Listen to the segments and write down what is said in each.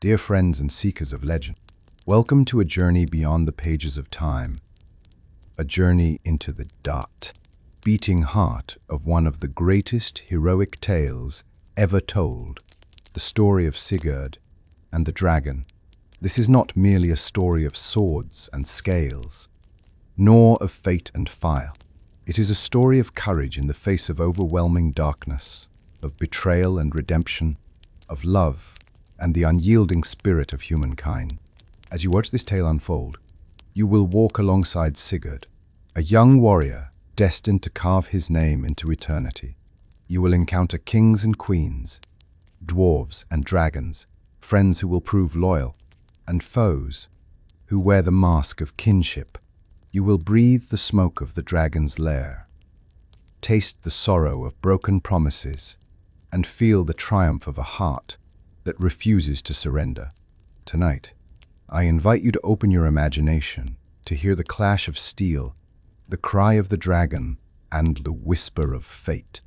Dear friends and seekers of legend, welcome to a journey beyond the pages of time, a journey into the beating heart of one of the greatest heroic tales ever told, the story of Sigurd and the dragon. This is not merely a story of swords and scales, nor of fate and fire. It is a story of courage in the face of overwhelming darkness, of betrayal and redemption, of love and the unyielding spirit of humankind. As you watch this tale unfold, you will walk alongside Sigurd, a young warrior destined to carve his name into eternity. You will encounter kings and queens, dwarves and dragons, friends who will prove loyal, and foes who wear the mask of kinship. You will breathe the smoke of the dragon's lair, taste the sorrow of broken promises, and feel the triumph of a heart that refuses to surrender. Tonight, I invite you to open your imagination to hear the clash of steel, the cry of the dragon, and the whisper of fate.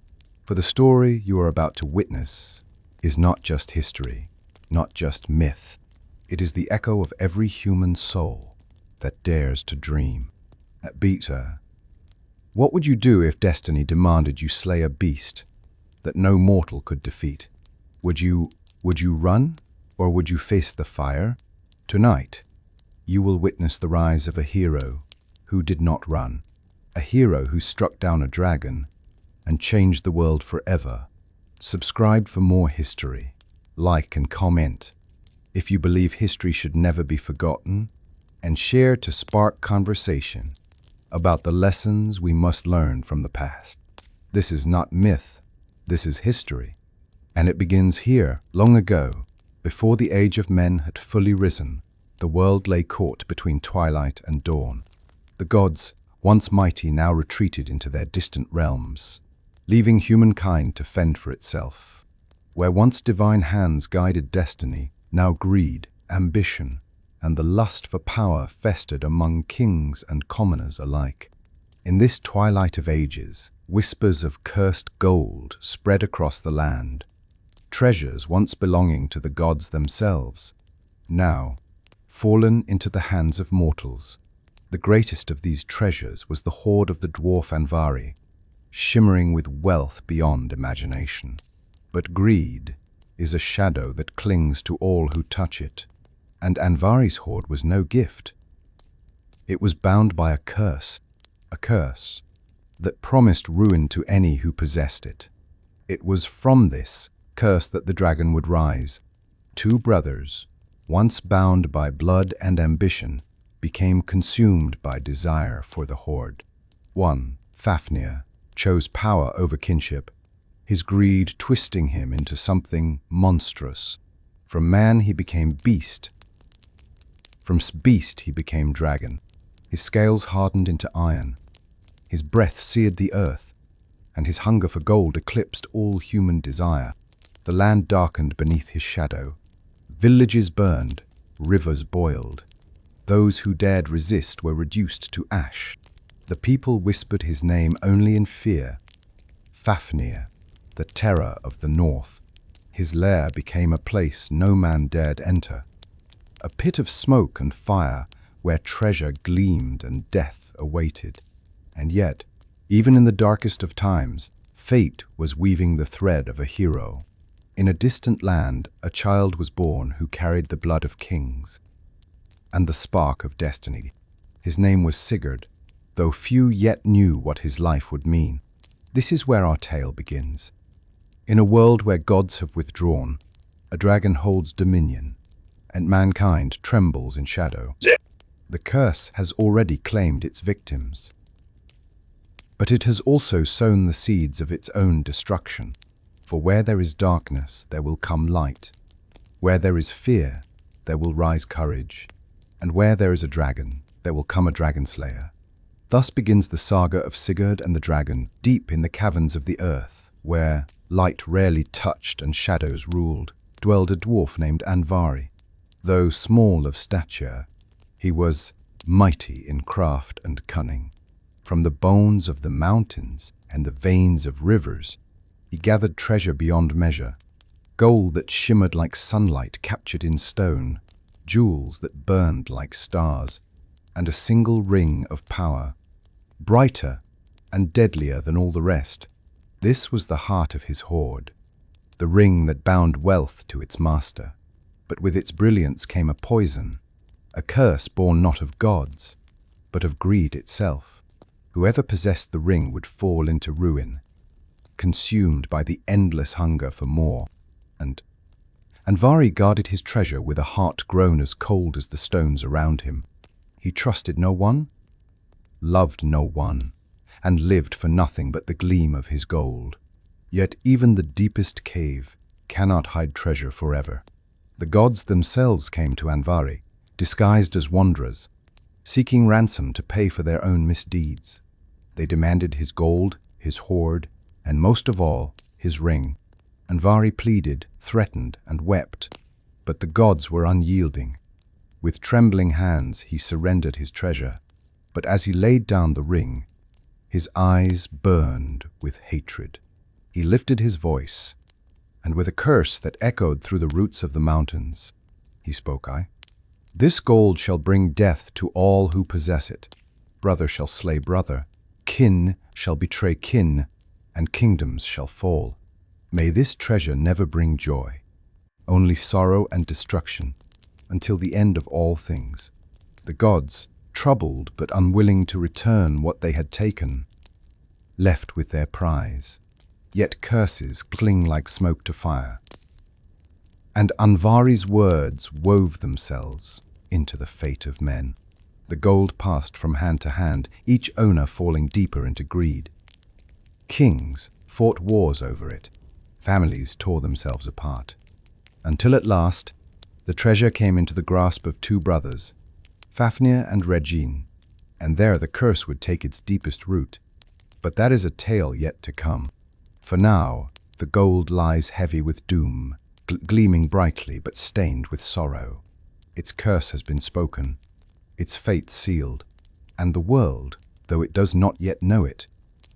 For the story you are about to witness is not just history, not just myth. It is the echo of every human soul that dares to dream. Beater, what would you do if destiny demanded you slay a beast that no mortal could defeat? Would you run, or would you face the fire? Tonight, you will witness the rise of a hero who did not run, a hero who struck down a dragon and changed the world forever. Subscribe for more history, like and comment if you believe history should never be forgotten, and share to spark conversation about the lessons we must learn from the past. This is not myth, this is history, and it begins here. Long ago, before the age of men had fully risen, the world lay caught between twilight and dawn. The gods, once mighty, now retreated into their distant realms, leaving humankind to fend for itself. Where once divine hands guided destiny, now greed, ambition, and the lust for power festered among kings and commoners alike. In this twilight of ages, whispers of cursed gold spread across the land. Treasures once belonging to the gods themselves, now fallen into the hands of mortals. The greatest of these treasures was the hoard of the dwarf Andvari, shimmering with wealth beyond imagination. But greed is a shadow that clings to all who touch it, and Andvari's hoard was no gift. It was bound by a curse that promised ruin to any who possessed it. It was from this curse that the dragon would rise. Two brothers, once bound by blood and ambition, became consumed by desire for the hoard. One, Fafnir, chose power over kinship, his greed twisting him into something monstrous. From man he became beast. From beast he became dragon. His scales hardened into iron. His breath seared the earth, and his hunger for gold eclipsed all human desire. The land darkened beneath his shadow. Villages burned, rivers boiled. Those who dared resist were reduced to ash. The people whispered his name only in fear. Fafnir, the terror of the north. His lair became a place no man dared enter, a pit of smoke and fire where treasure gleamed and death awaited. And yet, even in the darkest of times, fate was weaving the thread of a hero. In a distant land, a child was born who carried the blood of kings and the spark of destiny. His name was Sigurd, though few yet knew what his life would mean. This is where our tale begins. In a world where gods have withdrawn, a dragon holds dominion, and mankind trembles in shadow. The curse has already claimed its victims, but it has also sown the seeds of its own destruction. For where there is darkness, there will come light. Where there is fear, there will rise courage. And where there is a dragon, there will come a dragon-slayer. Thus begins the saga of Sigurd and the dragon, deep in the caverns of the earth, where light rarely touched and shadows ruled, dwelled a dwarf named Andvari. Though small of stature, he was mighty in craft and cunning. From the bones of the mountains and the veins of rivers, he gathered treasure beyond measure. gold that shimmered like sunlight captured in stone, jewels that burned like stars, and a single ring of power, brighter and deadlier than all the rest. This was the heart of his hoard, the ring that bound wealth to its master. But with its brilliance came a poison, a curse born not of gods, but of greed itself. Whoever possessed the ring would fall into ruin, consumed by the endless hunger for more. And Anvari guarded his treasure with a heart grown as cold as the stones around him. He trusted no one, loved no one, and lived for nothing but the gleam of his gold. Yet even the deepest cave cannot hide treasure forever. The gods themselves came to Anvari, disguised as wanderers, seeking ransom to pay for their own misdeeds. They demanded his gold, his hoard, and most of all, his ring. Anvari pleaded, threatened, and wept, but the gods were unyielding. With trembling hands he surrendered his treasure, but as he laid down the ring, his eyes burned with hatred. He lifted his voice, and with a curse that echoed through the roots of the mountains, he spoke, "This gold shall bring death to all who possess it. Brother shall slay brother, kin shall betray kin, and kingdoms shall fall. May this treasure never bring joy, only sorrow and destruction, until the end of all things." The gods, troubled but unwilling to return what they had taken, left with their prize. Yet curses cling like smoke to fire, and Anvari's words wove themselves into the fate of men. The gold passed from hand to hand, each owner falling deeper into greed. Kings fought wars over it. Families tore themselves apart. Until at last, the treasure came into the grasp of two brothers, Fafnir and Regin, and there the curse would take its deepest root. But that is a tale yet to come. For now, the gold lies heavy with doom, gleaming brightly but stained with sorrow. Its curse has been spoken, its fate sealed, and the world, though it does not yet know it,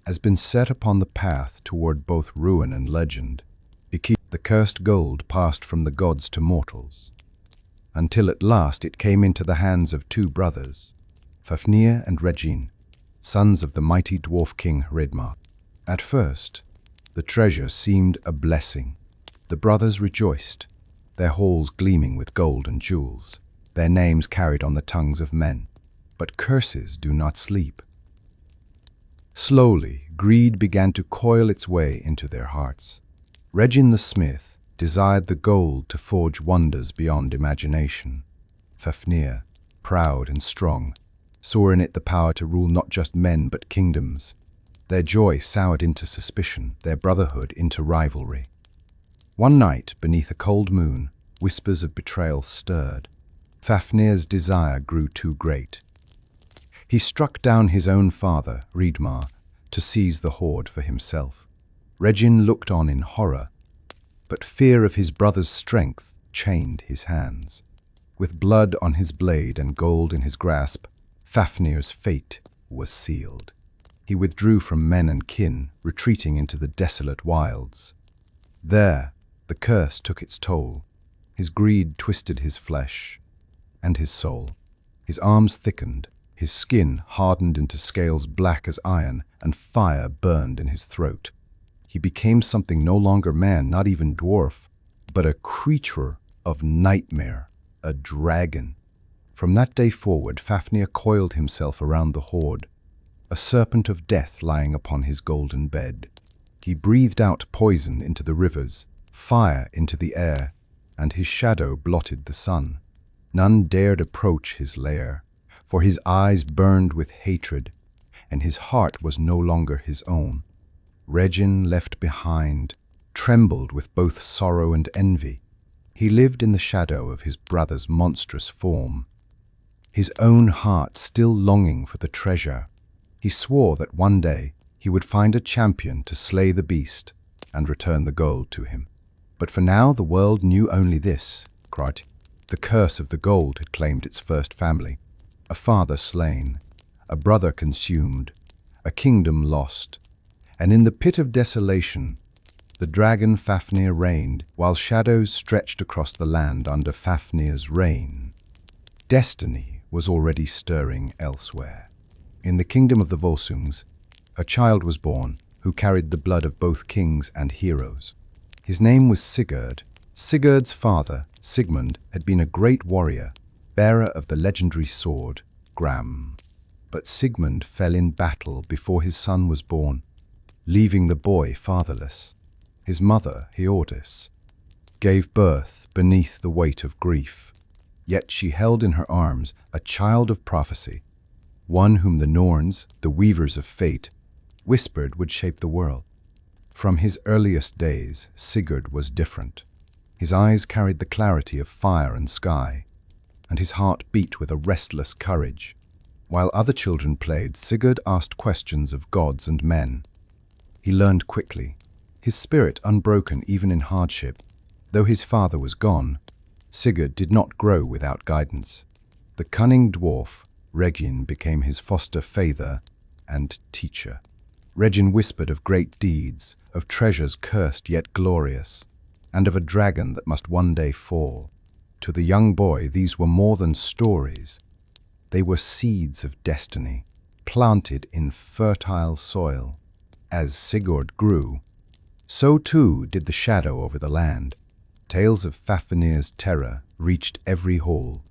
has been set upon the path toward both ruin and legend. The cursed gold passed from the gods to mortals, until at last it came into the hands of two brothers, Fafnir and Regin, sons of the mighty dwarf king Hreidmar. At first, the treasure seemed a blessing. The brothers rejoiced, their halls gleaming with gold and jewels, their names carried on the tongues of men. But curses do not sleep. Slowly, greed began to coil its way into their hearts. Regin the smith desired the gold to forge wonders beyond imagination. Fafnir, proud and strong, saw in it the power to rule not just men but kingdoms. Their joy soured into suspicion, their brotherhood into rivalry. One night, beneath a cold moon, whispers of betrayal stirred. Fafnir's desire grew too great. He struck down his own father, Hreidmar, to seize the hoard for himself. Regin looked on in horror, but fear of his brother's strength chained his hands. With blood on his blade and gold in his grasp, Fafnir's fate was sealed. He withdrew from men and kin, retreating into the desolate wilds. There, the curse took its toll. His greed twisted his flesh and his soul. His arms thickened, his skin hardened into scales black as iron, and fire burned in his throat. He became something no longer man, not even dwarf, but a creature of nightmare, a dragon. From that day forward, Fafnir coiled himself around the hoard, a serpent of death lying upon his golden bed. He breathed out poison into the rivers, fire into the air, and his shadow blotted the sun. None dared approach his lair, for his eyes burned with hatred, and his heart was no longer his own. Regin, left behind, trembled with both sorrow and envy. He lived in the shadow of his brother's monstrous form, his own heart still longing for the treasure. He swore that one day he would find a champion to slay the beast and return the gold to him. But for now the world knew only this, cried. The curse of the gold had claimed its first family. A father slain, a brother consumed, a kingdom lost, and in the pit of desolation, the dragon Fafnir reigned, while shadows stretched across the land under Fafnir's reign. Destiny was already stirring elsewhere. In the kingdom of the Völsungs, a child was born who carried the blood of both kings and heroes. His name was Sigurd. Sigurd's father, Sigmund, had been a great warrior, bearer of the legendary sword, Gram. But Sigmund fell in battle before his son was born, leaving the boy fatherless. His mother, Heordis, gave birth beneath the weight of grief. Yet she held in her arms a child of prophecy, one whom the Norns, the weavers of fate, whispered would shape the world. From his earliest days, Sigurd was different. His eyes carried the clarity of fire and sky, and his heart beat with a restless courage. While other children played, Sigurd asked questions of gods and men. He learned quickly, his spirit unbroken even in hardship. Though his father was gone, Sigurd did not grow without guidance. The cunning dwarf, Regin, became his foster father and teacher. Regin whispered of great deeds, of treasures cursed yet glorious, and of a dragon that must one day fall. To the young boy, these were more than stories. They were seeds of destiny, planted in fertile soil. As Sigurd grew, so too did the shadow over the land. Tales of Fafnir's terror reached every hall,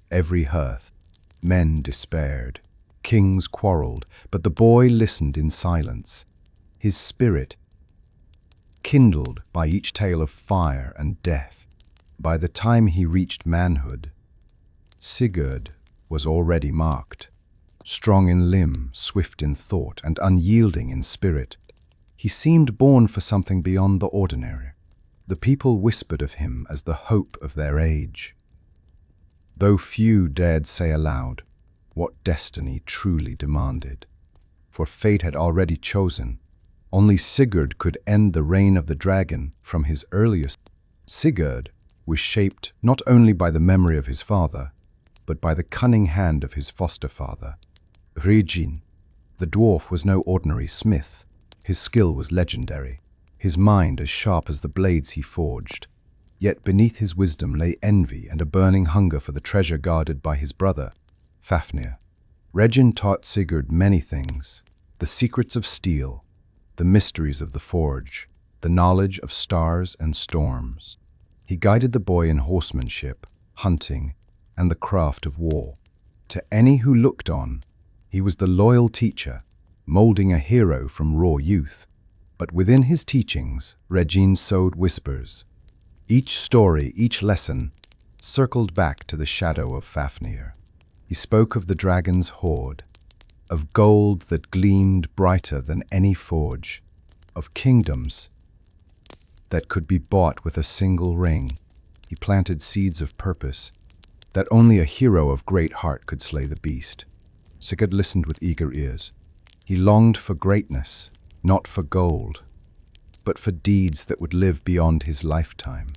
every hearth. Men despaired, kings quarreled, but the boy listened in silence, his spirit kindled by each tale of fire and death. By the time he reached manhood, Sigurd was already marked. Strong in limb, swift in thought, and unyielding in spirit, he seemed born for something beyond the ordinary. The people whispered of him as the hope of their age, though few dared say aloud what destiny truly demanded. For fate had already chosen. Only Sigurd could end the reign of the dragon from his earliest. Sigurd was shaped not only by the memory of his father, but by the cunning hand of his foster father, Regin. The dwarf was no ordinary smith. His skill was legendary, his mind as sharp as the blades he forged. Yet beneath his wisdom lay envy and a burning hunger for the treasure guarded by his brother, Fafnir. Regin taught Sigurd many things: the secrets of steel, the mysteries of the forge, the knowledge of stars and storms. He guided the boy in horsemanship, hunting, and the craft of war. To any who looked on, he was the loyal teacher, molding a hero from raw youth. But within his teachings, Regin sowed whispers. Each story, each lesson, circled back to the shadow of Fafnir. He spoke of the dragon's hoard, of gold that gleamed brighter than any forge, of kingdoms that could be bought with a single ring. He planted seeds of purpose, that only a hero of great heart could slay the beast. Sigurd listened with eager ears. He longed for greatness, not for gold, but for deeds that would live beyond his lifetime.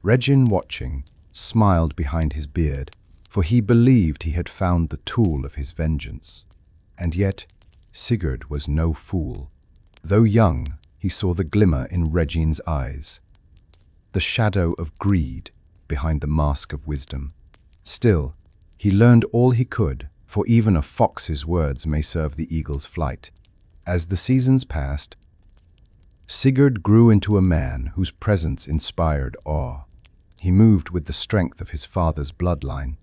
Regin, watching, smiled behind his beard, for he believed he had found the tool of his vengeance. And yet, Sigurd was no fool. Though young, he saw the glimmer in Regin's eyes, the shadow of greed behind the mask of wisdom. Still, he learned all he could, for even a fox's words may serve the eagle's flight. As the seasons passed, Sigurd grew into a man whose presence inspired awe. He moved with the strength of his father's bloodline,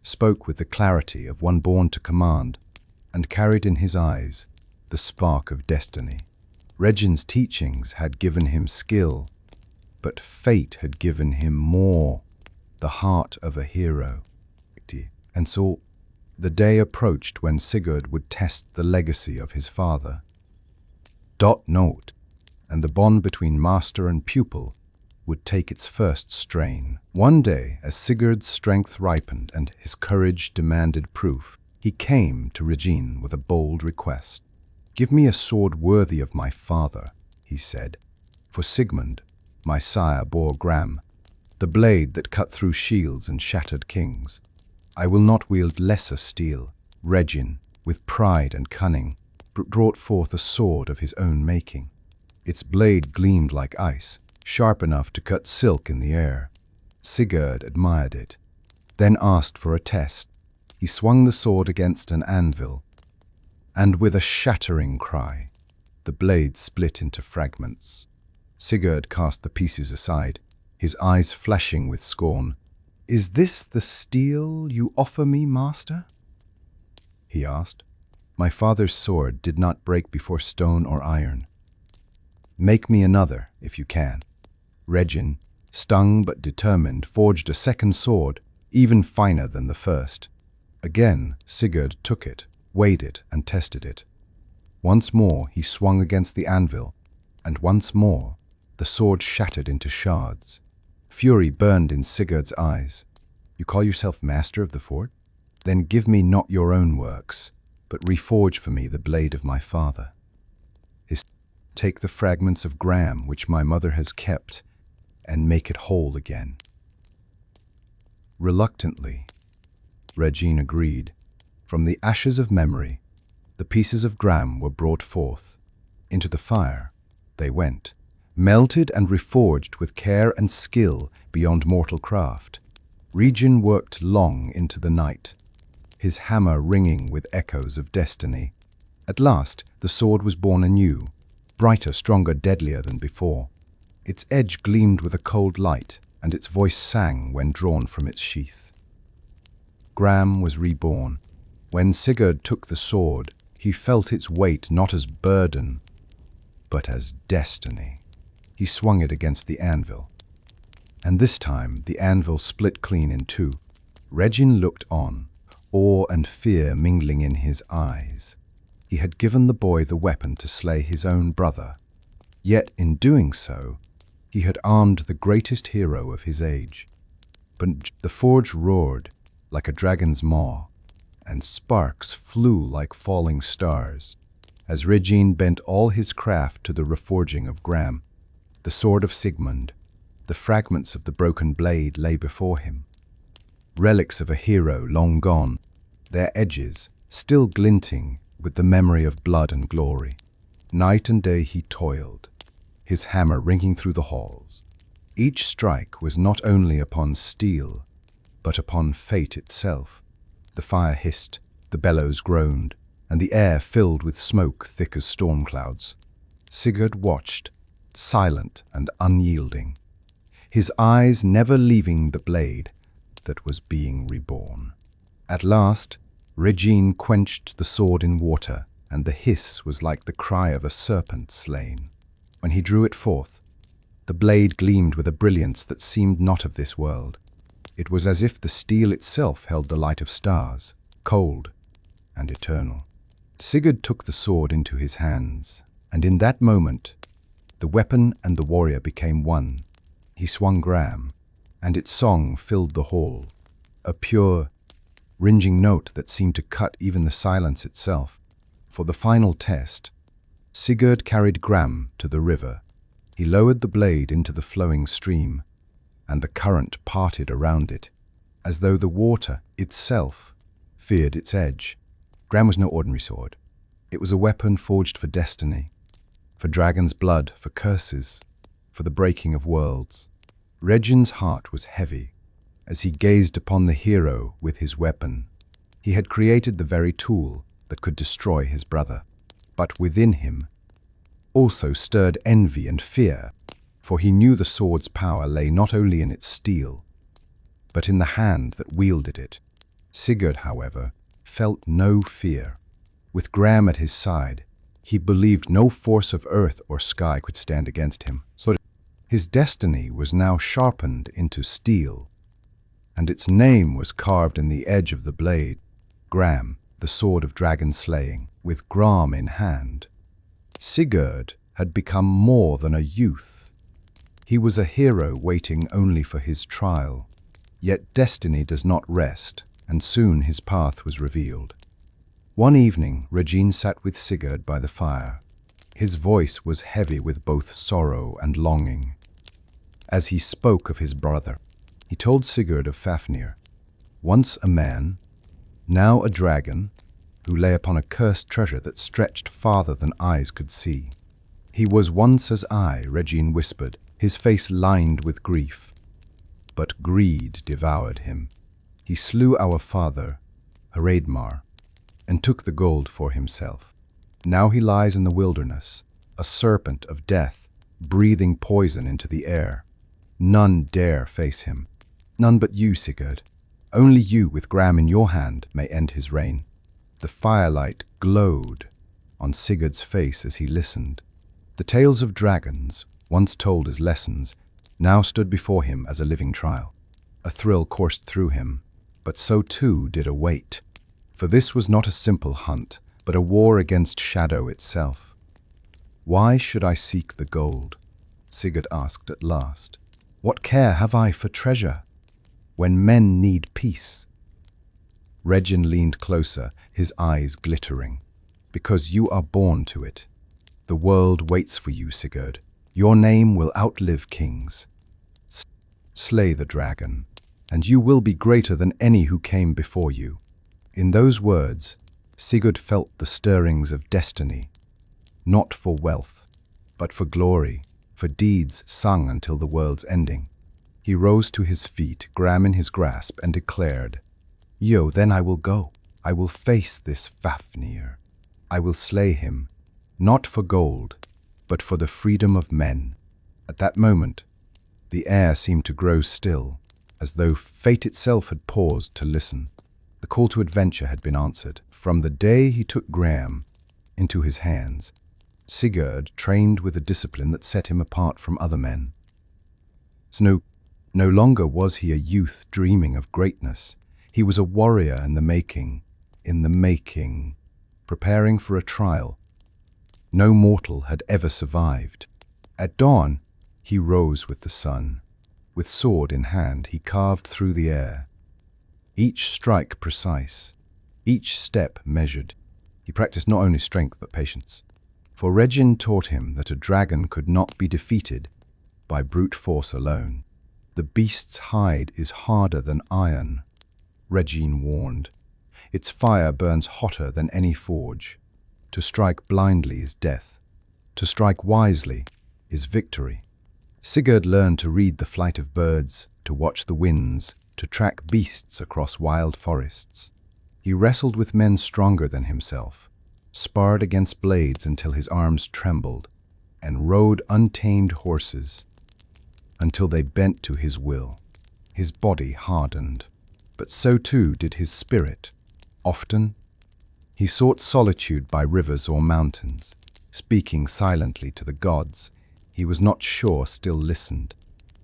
spoke with the clarity of one born to command, and carried in his eyes the spark of destiny. Regin's teachings had given him skill, but fate had given him more, the heart of a hero. And so the day approached when Sigurd would test the legacy of his father. Note, and the bond between master and pupil would take its first strain. One day, as Sigurd's strength ripened and his courage demanded proof, he came to Regin with a bold request. "Give me a sword worthy of my father," he said. "For Sigmund, my sire, bore Gram, the blade that cut through shields and shattered kings. I will not wield lesser steel." Regin, with pride and cunning, brought forth a sword of his own making. Its blade gleamed like ice, sharp enough to cut silk in the air. Sigurd admired it, then asked for a test. He swung the sword against an anvil, and with a shattering cry, the blade split into fragments. Sigurd cast the pieces aside, his eyes flashing with scorn. "Is this the steel you offer me, master?" he asked. "My father's sword did not break before stone or iron. Make me another, if you can." Regin, stung but determined, forged a second sword, even finer than the first. Again, Sigurd took it, weighed it, and tested it. Once more he swung against the anvil, and once more the sword shattered into shards. Fury burned in Sigurd's eyes. "You call yourself master of the forge? Then give me not your own works, but reforge for me the blade of my father. Take the fragments of Gram which my mother has kept, and make it whole again." Reluctantly, Regin agreed. From the ashes of memory, the pieces of Gram were brought forth. Into the fire they went, melted and reforged with care and skill beyond mortal craft. Regin worked long into the night, his hammer ringing with echoes of destiny. At last, the sword was born anew, brighter, stronger, deadlier than before. Its edge gleamed with a cold light, and its voice sang when drawn from its sheath. Gram was reborn. When Sigurd took the sword, he felt its weight not as burden, but as destiny. He swung it against the anvil, and this time the anvil split clean in two. Regin looked on, awe and fear mingling in his eyes. He had given the boy the weapon to slay his own brother, yet in doing so, he had armed the greatest hero of his age. But the forge roared like a dragon's maw, and sparks flew like falling stars, as Regin bent all his craft to the reforging of Gram. The sword of Sigmund, the fragments of the broken blade lay before him, relics of a hero long gone, their edges still glinting with the memory of blood and glory. Night and day he toiled, his hammer ringing through the halls. Each strike was not only upon steel, but upon fate itself. The fire hissed, the bellows groaned, and the air filled with smoke thick as storm clouds. Sigurd watched, silent and unyielding, his eyes never leaving the blade that was being reborn. At last, Regin quenched the sword in water, and the hiss was like the cry of a serpent slain. When he drew it forth, the blade gleamed with a brilliance that seemed not of this world. It was as if the steel itself held the light of stars, cold and eternal. Sigurd took the sword into his hands, and in that moment, the weapon and the warrior became one. He swung Gram, and its song filled the hall, a pure, ringing note that seemed to cut even the silence itself. For the final test, Sigurd carried Gram to the river. He lowered the blade into the flowing stream, and the current parted around it, as though the water itself feared its edge. Gram was no ordinary sword. It was a weapon forged for destiny, for dragon's blood, for curses, for the breaking of worlds. Regin's heart was heavy as he gazed upon the hero with his weapon. He had created the very tool that could destroy his brother. But within him also stirred envy and fear, for he knew the sword's power lay not only in its steel, but in the hand that wielded it. Sigurd, however, felt no fear. With Gram at his side, he believed no force of earth or sky could stand against him. So his destiny was now sharpened into steel, and its name was carved in the edge of the blade. Gram, the sword of dragon slaying, with Gram in hand. Sigurd had become more than a youth. He was a hero waiting only for his trial. Yet destiny does not rest, and soon his path was revealed. One evening, Regin sat with Sigurd by the fire. His voice was heavy with both sorrow and longing. As he spoke of his brother, he told Sigurd of Fafnir, once a man, now a dragon, who lay upon a cursed treasure that stretched farther than eyes could see. "He was once as I," Regin whispered, his face lined with grief. "But greed devoured him. He slew our father, Hreidmar, and took the gold for himself. Now he lies in the wilderness, a serpent of death, breathing poison into the air. None dare face him. None but you, Sigurd. Only you, with Gram in your hand, may end his reign." The firelight glowed on Sigurd's face as he listened. The tales of dragons, once told as lessons, now stood before him as a living trial. A thrill coursed through him, but so too did a weight. For this was not a simple hunt, but a war against shadow itself. "Why should I seek the gold?" Sigurd asked at last. "What care have I for treasure, when men need peace?" Regin leaned closer, his eyes glittering. "Because you are born to it. The world waits for you, Sigurd. Your name will outlive kings. Slay the dragon, and you will be greater than any who came before you." In those words, Sigurd felt the stirrings of destiny, not for wealth, but for glory, for deeds sung until the world's ending. He rose to his feet, Gram in his grasp, and declared, "Yo, then I will go. I will face this Fafnir. I will slay him, not for gold, but for the freedom of men." At that moment, the air seemed to grow still, as though fate itself had paused to listen. The call to adventure had been answered. From the day he took Gram into his hands, Sigurd trained with a discipline that set him apart from other men. No longer was he a youth dreaming of greatness. He was a warrior in the making, preparing for a trial no mortal had ever survived. At dawn, he rose with the sun. With sword in hand, he carved through the air. Each strike precise, each step measured. He practiced not only strength but patience. For Regin taught him that a dragon could not be defeated by brute force alone. "The beast's hide is harder than iron," Regin warned. "Its fire burns hotter than any forge. To strike blindly is death. To strike wisely is victory." Sigurd learned to read the flight of birds, to watch the winds, to track beasts across wild forests. He wrestled with men stronger than himself, sparred against blades until his arms trembled, and rode untamed horses until they bent to his will. His body hardened, but so too did his spirit. Often, he sought solitude by rivers or mountains, speaking silently to the gods he was not sure still listened.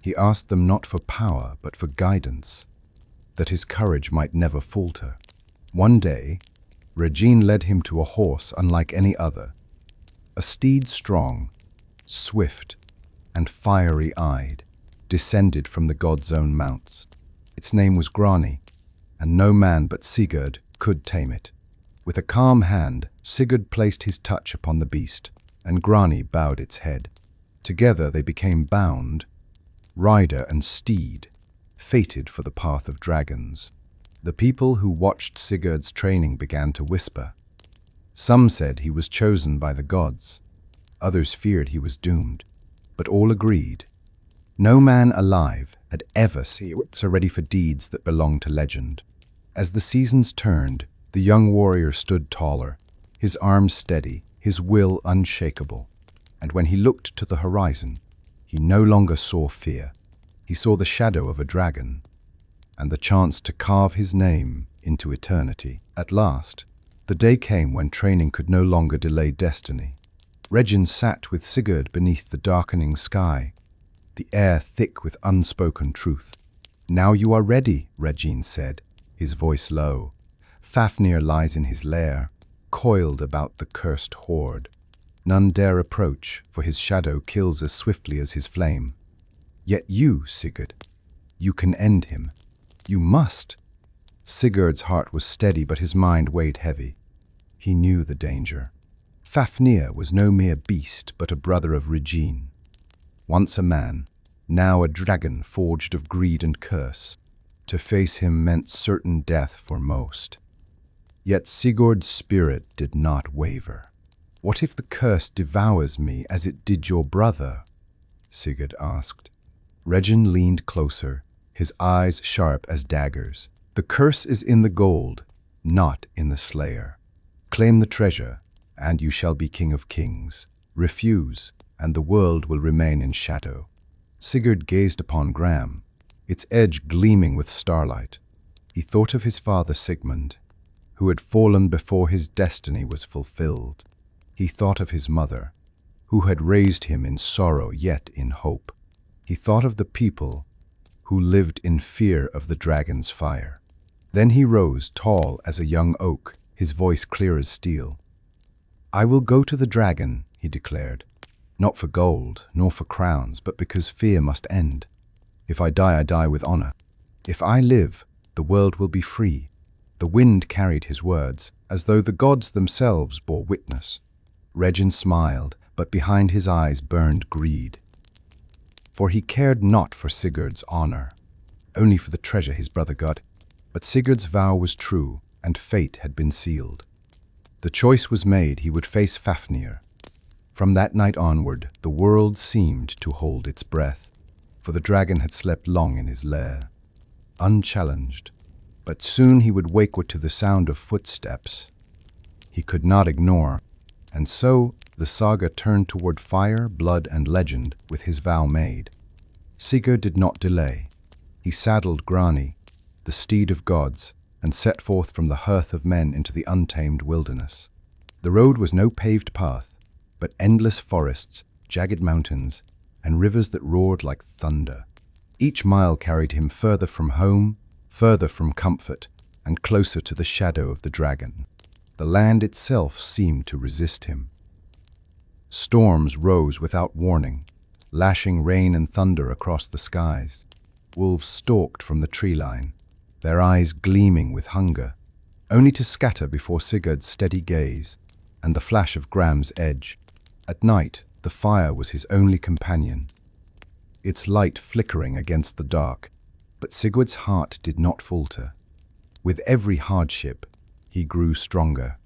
He asked them not for power, but for guidance, that his courage might never falter. One day, Regin led him to a horse unlike any other, a steed strong, swift, and fiery-eyed, descended from the god's own mounts. Its name was Grani, and no man but Sigurd could tame it. With a calm hand, Sigurd placed his touch upon the beast, and Grani bowed its head. Together they became bound, rider and steed, fated for the path of dragons. The people who watched Sigurd's training began to whisper. Some said he was chosen by the gods. Others feared he was doomed. But all agreed. No man alive had ever seen so ready for deeds that belonged to legend. As the seasons turned, the young warrior stood taller, his arms steady, his will unshakable. And when he looked to the horizon, he no longer saw fear. He saw the shadow of a dragon, and the chance to carve his name into eternity. At last, the day came when training could no longer delay destiny. Regin sat with Sigurd beneath the darkening sky, the air thick with unspoken truth. "Now you are ready," Regin said, his voice low. "Fafnir lies in his lair, coiled about the cursed horde. None dare approach, for his shadow kills as swiftly as his flame. Yet you, Sigurd, you can end him. You must." Sigurd's heart was steady, but his mind weighed heavy. He knew the danger. Fafnir was no mere beast, but a brother of Regin. Once a man, now a dragon forged of greed and curse. To face him meant certain death for most. Yet Sigurd's spirit did not waver. What if the curse devours me as it did your brother? Sigurd asked. Regin leaned closer, his eyes sharp as daggers. The curse is in the gold, not in the slayer. Claim the treasure, and you shall be king of kings. Refuse, and the world will remain in shadow. Sigurd gazed upon Gram, its edge gleaming with starlight. He thought of his father Sigmund, who had fallen before his destiny was fulfilled. He thought of his mother, who had raised him in sorrow yet in hope. He thought of the people who lived in fear of the dragon's fire. Then he rose, tall as a young oak, his voice clear as steel. I will go to the dragon, he declared, not for gold, nor for crowns, but because fear must end. If I die with honor. If I live, the world will be free. The wind carried his words, as though the gods themselves bore witness. Regin smiled, but behind his eyes burned greed. For he cared not for Sigurd's honor, only for the treasure his brother got. But Sigurd's vow was true, and fate had been sealed. The choice was made: he would face Fafnir. From that night onward, the world seemed to hold its breath, for the dragon had slept long in his lair, unchallenged. But soon he would wake to the sound of footsteps he could not ignore, and so the saga turned toward fire, blood, and legend with his vow made. Sigurd did not delay. He saddled Grani, the steed of gods, and set forth from the hearth of men into the untamed wilderness. The road was no paved path, but endless forests, jagged mountains, and rivers that roared like thunder. Each mile carried him further from home, further from comfort, and closer to the shadow of the dragon. The land itself seemed to resist him. Storms rose without warning, lashing rain and thunder across the skies. Wolves stalked from the tree line, their eyes gleaming with hunger, only to scatter before Sigurd's steady gaze and the flash of Gram's edge. At night, the fire was his only companion, its light flickering against the dark. But Sigurd's heart did not falter. With every hardship, he grew stronger.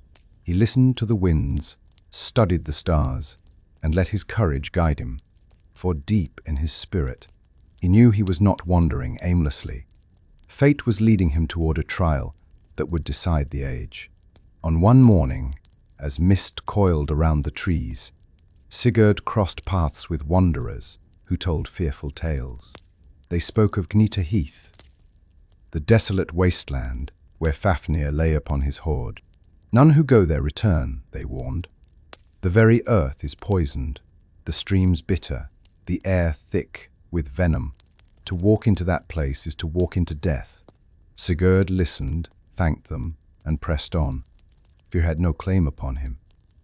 He listened to the winds, studied the stars, and let his courage guide him. For deep in his spirit, he knew he was not wandering aimlessly. Fate was leading him toward a trial that would decide the age. On one morning, as mist coiled around the trees, Sigurd crossed paths with wanderers who told fearful tales. They spoke of Gnita Heath, the desolate wasteland where Fafnir lay upon his hoard. None who go there return, they warned. The very earth is poisoned, the streams bitter, the air thick with venom. To walk into that place is to walk into death. Sigurd listened, thanked them, and pressed on. Fear had no claim upon him.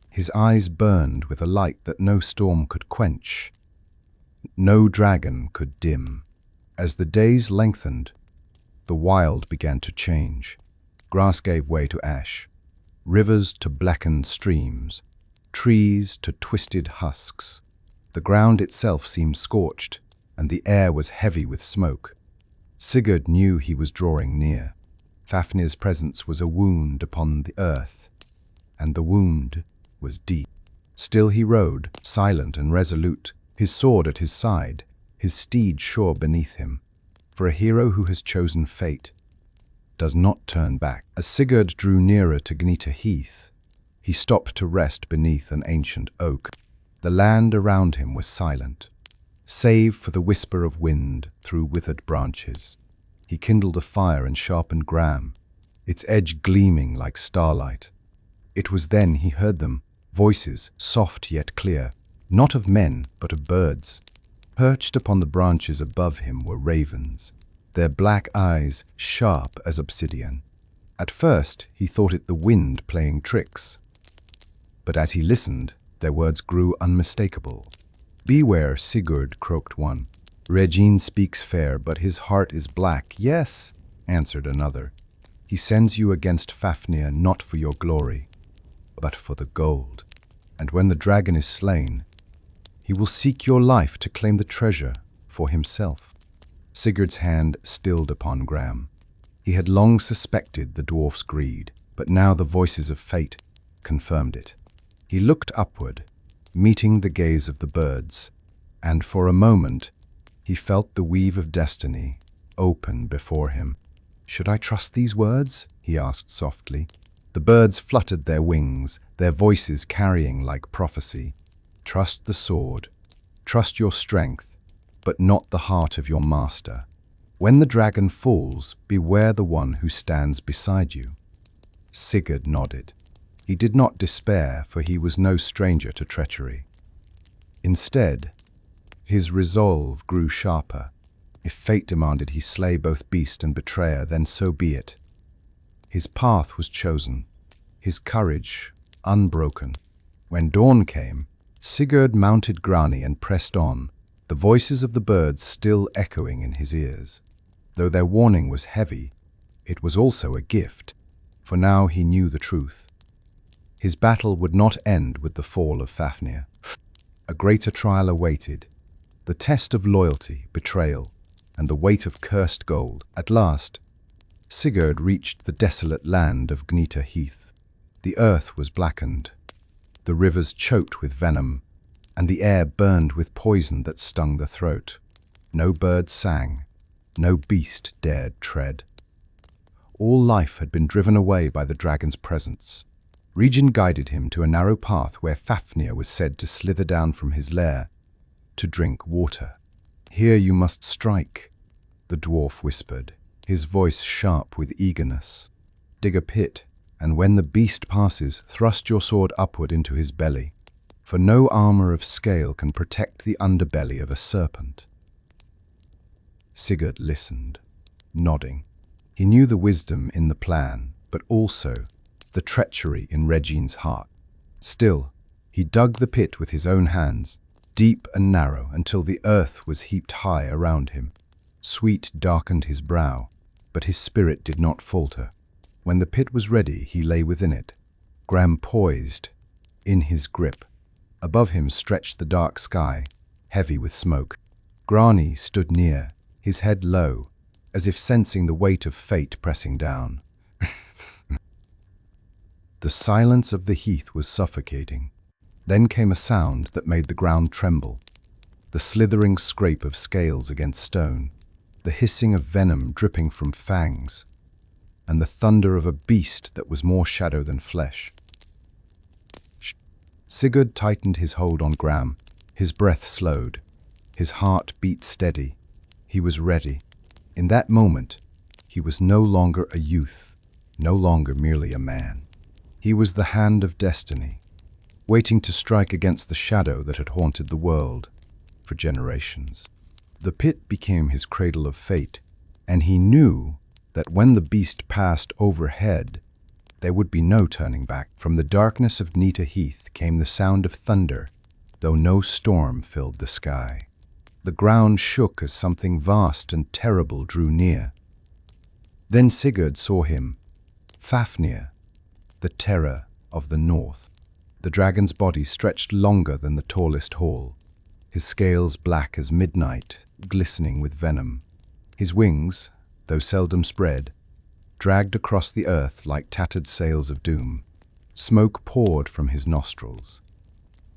His eyes burned with a light that no storm could quench, no dragon could dim. As the days lengthened, the wild began to change. Grass gave way to ash, rivers to blackened streams, trees to twisted husks. The ground itself seemed scorched, and the air was heavy with smoke. Sigurd knew he was drawing near. Fafnir's presence was a wound upon the earth, and the wound was deep. Still he rode, silent and resolute, his sword at his side, his steed sure beneath him. For a hero who has chosen fate does not turn back. As Sigurd drew nearer to Gnita Heath, he stopped to rest beneath an ancient oak. The land around him was silent, save for the whisper of wind through withered branches. He kindled a fire and sharpened Gram, its edge gleaming like starlight. It was then he heard them, voices soft yet clear, not of men but of birds. Perched upon the branches above him were ravens, their black eyes sharp as obsidian. At first he thought it the wind playing tricks, but as he listened, their words grew unmistakable. "Beware, Sigurd," croaked one. "Regin speaks fair, but his heart is black." "Yes," answered another. "He sends you against Fafnir not for your glory, but for the gold. And when the dragon is slain, he will seek your life to claim the treasure for himself." Sigurd's hand stilled upon Gram. He had long suspected the dwarf's greed, but now the voices of fate confirmed it. He looked upward, meeting the gaze of the birds, and for a moment he felt the weave of destiny open before him. "Should I trust these words?" he asked softly. The birds fluttered their wings, their voices carrying like prophecy. "Trust the sword. Trust your strength, but not the heart of your master. When the dragon falls, beware the one who stands beside you." Sigurd nodded. He did not despair, for he was no stranger to treachery. Instead, his resolve grew sharper. If fate demanded he slay both beast and betrayer, then so be it. His path was chosen, his courage unbroken. When dawn came, Sigurd mounted Grani and pressed on, the voices of the birds still echoing in his ears. Though their warning was heavy, it was also a gift, for now he knew the truth. His battle would not end with the fall of Fafnir. A greater trial awaited, the test of loyalty, betrayal, and the weight of cursed gold. At last, Sigurd reached the desolate land of Gnita Heath. The earth was blackened, the rivers choked with venom, and the air burned with poison that stung the throat. No bird sang, no beast dared tread. All life had been driven away by the dragon's presence. Regin guided him to a narrow path where Fafnir was said to slither down from his lair to drink water. "Here you must strike," the dwarf whispered, his voice sharp with eagerness. "Dig a pit, and when the beast passes, thrust your sword upward into his belly, for no armor of scale can protect the underbelly of a serpent." Sigurd listened, nodding. He knew the wisdom in the plan, but also the treachery in Regin's heart. Still, he dug the pit with his own hands, deep and narrow, until the earth was heaped high around him. Sweat darkened his brow, but his spirit did not falter. When the pit was ready, he lay within it, Gram poised, in his grip. Above him stretched the dark sky, heavy with smoke. Grani stood near, his head low, as if sensing the weight of fate pressing down. The silence of the heath was suffocating. Then came a sound that made the ground tremble. The slithering scrape of scales against stone, the hissing of venom dripping from fangs, and the thunder of a beast that was more shadow than flesh. Sigurd tightened his hold on Gram. His breath slowed. His heart beat steady. He was ready. In that moment, he was no longer a youth, no longer merely a man. He was the hand of destiny, waiting to strike against the shadow that had haunted the world for generations. The pit became his cradle of fate, and he knew that when the beast passed overhead, there would be no turning back. From the darkness of Gnita Heath came the sound of thunder, though no storm filled the sky. The ground shook as something vast and terrible drew near. Then Sigurd saw him, Fafnir, the terror of the north. The dragon's body stretched longer than the tallest hall, his scales black as midnight, glistening with venom. His wings, though seldom spread, dragged across the earth like tattered sails of doom. Smoke poured from his nostrils,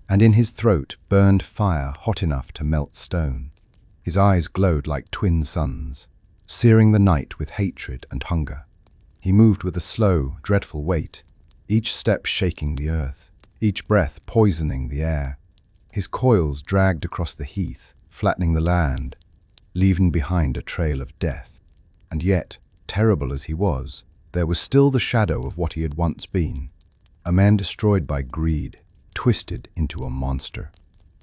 and in his throat burned fire hot enough to melt stone. His eyes glowed like twin suns, searing the night with hatred and hunger. He moved with a slow, dreadful weight, each step shaking the earth, each breath poisoning the air. His coils dragged across the heath, flattening the land, leaving behind a trail of death. And yet, terrible as he was, there was still the shadow of what he had once been, a man destroyed by greed, twisted into a monster.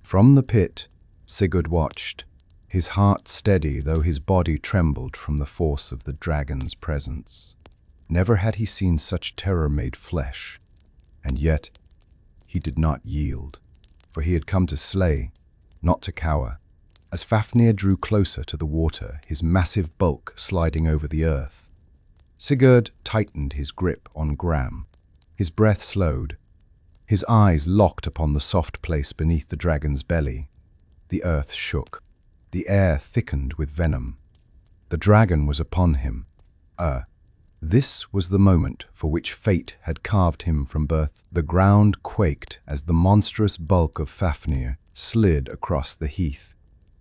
From the pit, Sigurd watched, his heart steady though his body trembled from the force of the dragon's presence. Never had he seen such terror made flesh, and yet he did not yield, for he had come to slay, not to cower. As Fafnir drew closer to the water, his massive bulk sliding over the earth, Sigurd tightened his grip on Gram. His breath slowed, his eyes locked upon the soft place beneath the dragon's belly. The earth shook. The air thickened with venom. The dragon was upon him, a This was the moment for which fate had carved him from birth. The ground quaked as the monstrous bulk of Fafnir slid across the heath.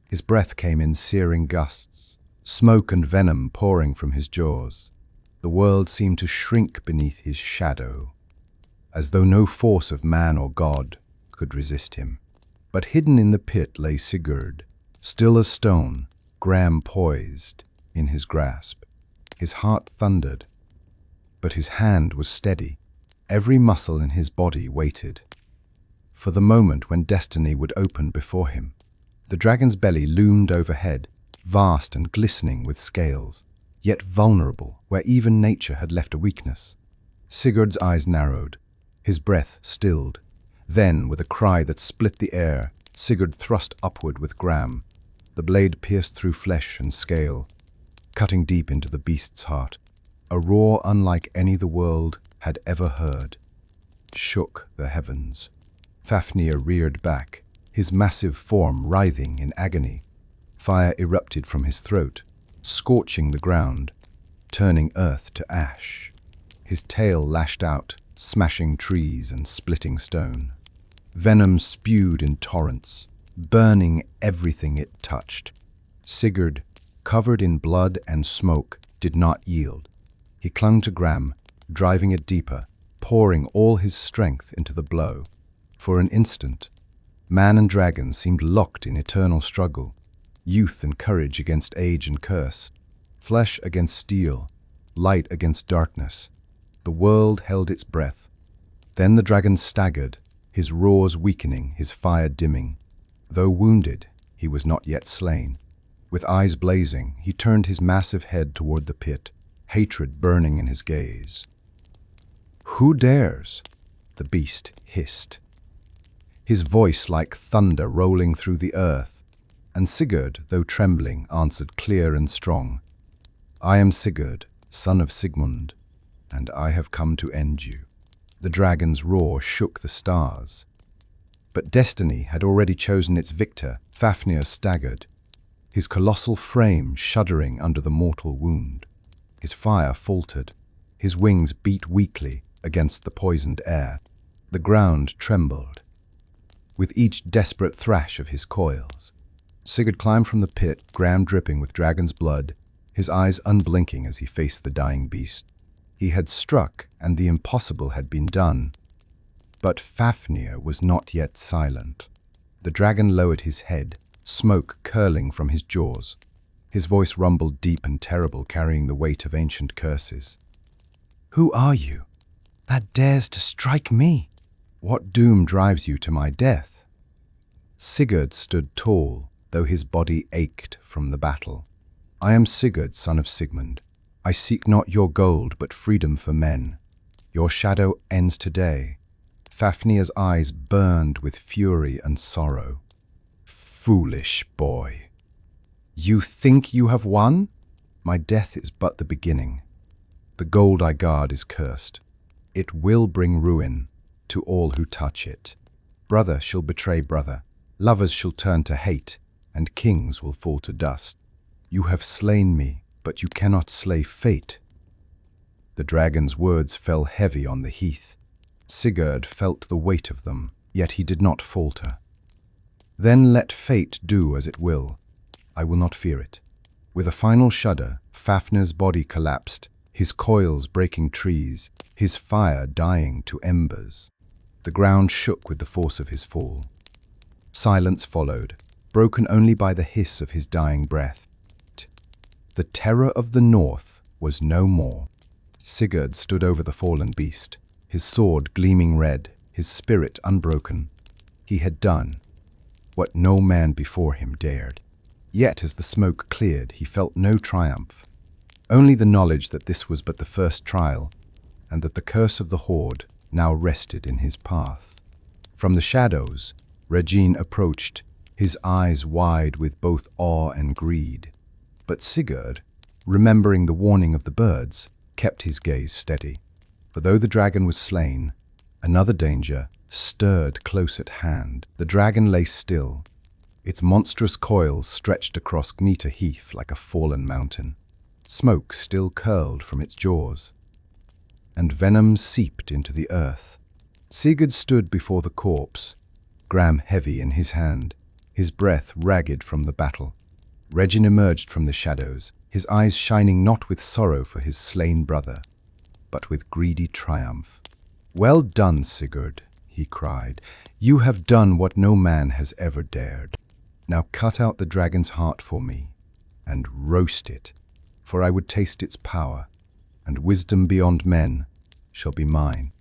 His breath came in searing gusts, smoke and venom pouring from his jaws. The world seemed to shrink beneath his shadow, as though no force of man or god could resist him. But hidden in the pit lay Sigurd, still as stone, Gram poised in his grasp. His heart thundered, but his hand was steady. Every muscle in his body waited for the moment when destiny would open before him. The dragon's belly loomed overhead, vast and glistening with scales, yet vulnerable where even nature had left a weakness. Sigurd's eyes narrowed, his breath stilled. Then, with a cry that split the air, Sigurd thrust upward with Gram. The blade pierced through flesh and scale, cutting deep into the beast's heart. A roar unlike any the world had ever heard shook the heavens. Fafnir reared back, his massive form writhing in agony. Fire erupted from his throat, scorching the ground, turning earth to ash. His tail lashed out, smashing trees and splitting stone. Venom spewed in torrents, burning everything it touched. Sigurd, covered in blood and smoke, did not yield. He clung to Gram, driving it deeper, pouring all his strength into the blow. For an instant, man and dragon seemed locked in eternal struggle, youth and courage against age and curse, flesh against steel, light against darkness. The world held its breath. Then the dragon staggered, his roars weakening, his fire dimming. Though wounded, he was not yet slain. With eyes blazing, he turned his massive head toward the pit, hatred burning in his gaze. "Who dares?" the beast hissed, his voice like thunder rolling through the earth. And Sigurd, though trembling, answered clear and strong, "I am Sigurd, son of Sigmund, and I have come to end you." The dragon's roar shook the stars. But destiny had already chosen its victor. Fafnir staggered, his colossal frame shuddering under the mortal wound. His fire faltered, his wings beat weakly against the poisoned air. The ground trembled with each desperate thrash of his coils. Sigurd climbed from the pit, Gram dripping with dragon's blood, his eyes unblinking as he faced the dying beast. He had struck, and the impossible had been done. But Fafnir was not yet silent. The dragon lowered his head, smoke curling from his jaws. His voice rumbled deep and terrible, carrying the weight of ancient curses. "Who are you that dares to strike me? What doom drives you to my death?" Sigurd stood tall, though his body ached from the battle. "I am Sigurd, son of Sigmund. I seek not your gold, but freedom for men. Your shadow ends today." Fafnir's eyes burned with fury and sorrow. "Foolish boy. You think you have won? My death is but the beginning. The gold I guard is cursed. It will bring ruin to all who touch it. Brother shall betray brother, lovers shall turn to hate, and kings will fall to dust. You have slain me, but you cannot slay fate." The dragon's words fell heavy on the heath. Sigurd felt the weight of them, yet he did not falter. "Then let fate do as it will. I will not fear it." With a final shudder, Fafnir's body collapsed, his coils breaking trees, his fire dying to embers. The ground shook with the force of his fall. Silence followed, broken only by the hiss of his dying breath. The terror of the north was no more. Sigurd stood over the fallen beast, his sword gleaming red, his spirit unbroken. He had done what no man before him dared. Yet as the smoke cleared, he felt no triumph, only the knowledge that this was but the first trial, and that the curse of the horde now rested in his path. From the shadows, Regin approached, his eyes wide with both awe and greed. But Sigurd, remembering the warning of the birds, kept his gaze steady. For though the dragon was slain, another danger stirred close at hand. The dragon lay still, its monstrous coils stretched across Gnita Heath like a fallen mountain. Smoke still curled from its jaws, and venom seeped into the earth. Sigurd stood before the corpse, Gram heavy in his hand, his breath ragged from the battle. Regin emerged from the shadows, his eyes shining not with sorrow for his slain brother, but with greedy triumph. "Well done, Sigurd," he cried. "You have done what no man has ever dared. Now cut out the dragon's heart for me, and roast it, for I would taste its power, and wisdom beyond men shall be mine."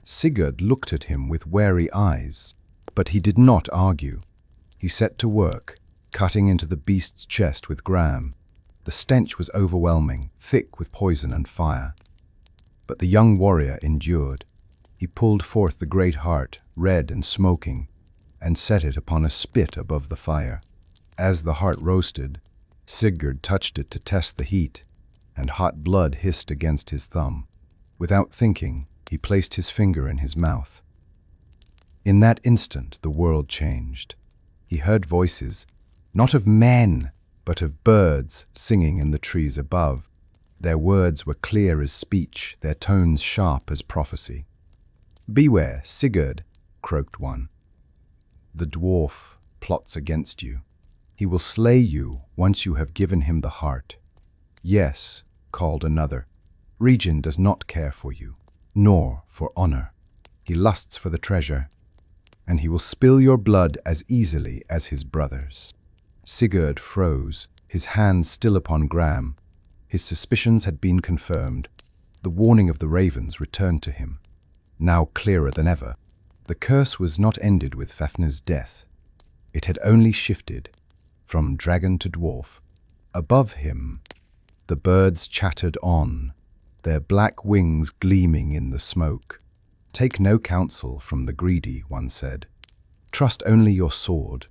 Sigurd looked at him with wary eyes, but he did not argue. He set to work, cutting into the beast's chest with Gram. The stench was overwhelming, thick with poison and fire. But the young warrior endured. He pulled forth the great heart, red and smoking, and set it upon a spit above the fire. As the heart roasted, Sigurd touched it to test the heat, and hot blood hissed against his thumb. Without thinking, he placed his finger in his mouth. In that instant, the world changed. He heard voices, not of men, but of birds singing in the trees above. Their words were clear as speech, their tones sharp as prophecy. "Beware, Sigurd," croaked one. "The dwarf plots against you. He will slay you once you have given him the heart." "Yes," called another. "Regin does not care for you, nor for honor. He lusts for the treasure, and he will spill your blood as easily as his brothers." Sigurd froze, his hand still upon Gram. His suspicions had been confirmed. The warning of the ravens returned to him, now clearer than ever. The curse was not ended with Fafnir's death. It had only shifted from dragon to dwarf. Above him, the birds chattered on, their black wings gleaming in the smoke. "Take no counsel from the greedy," one said. "Trust only your sword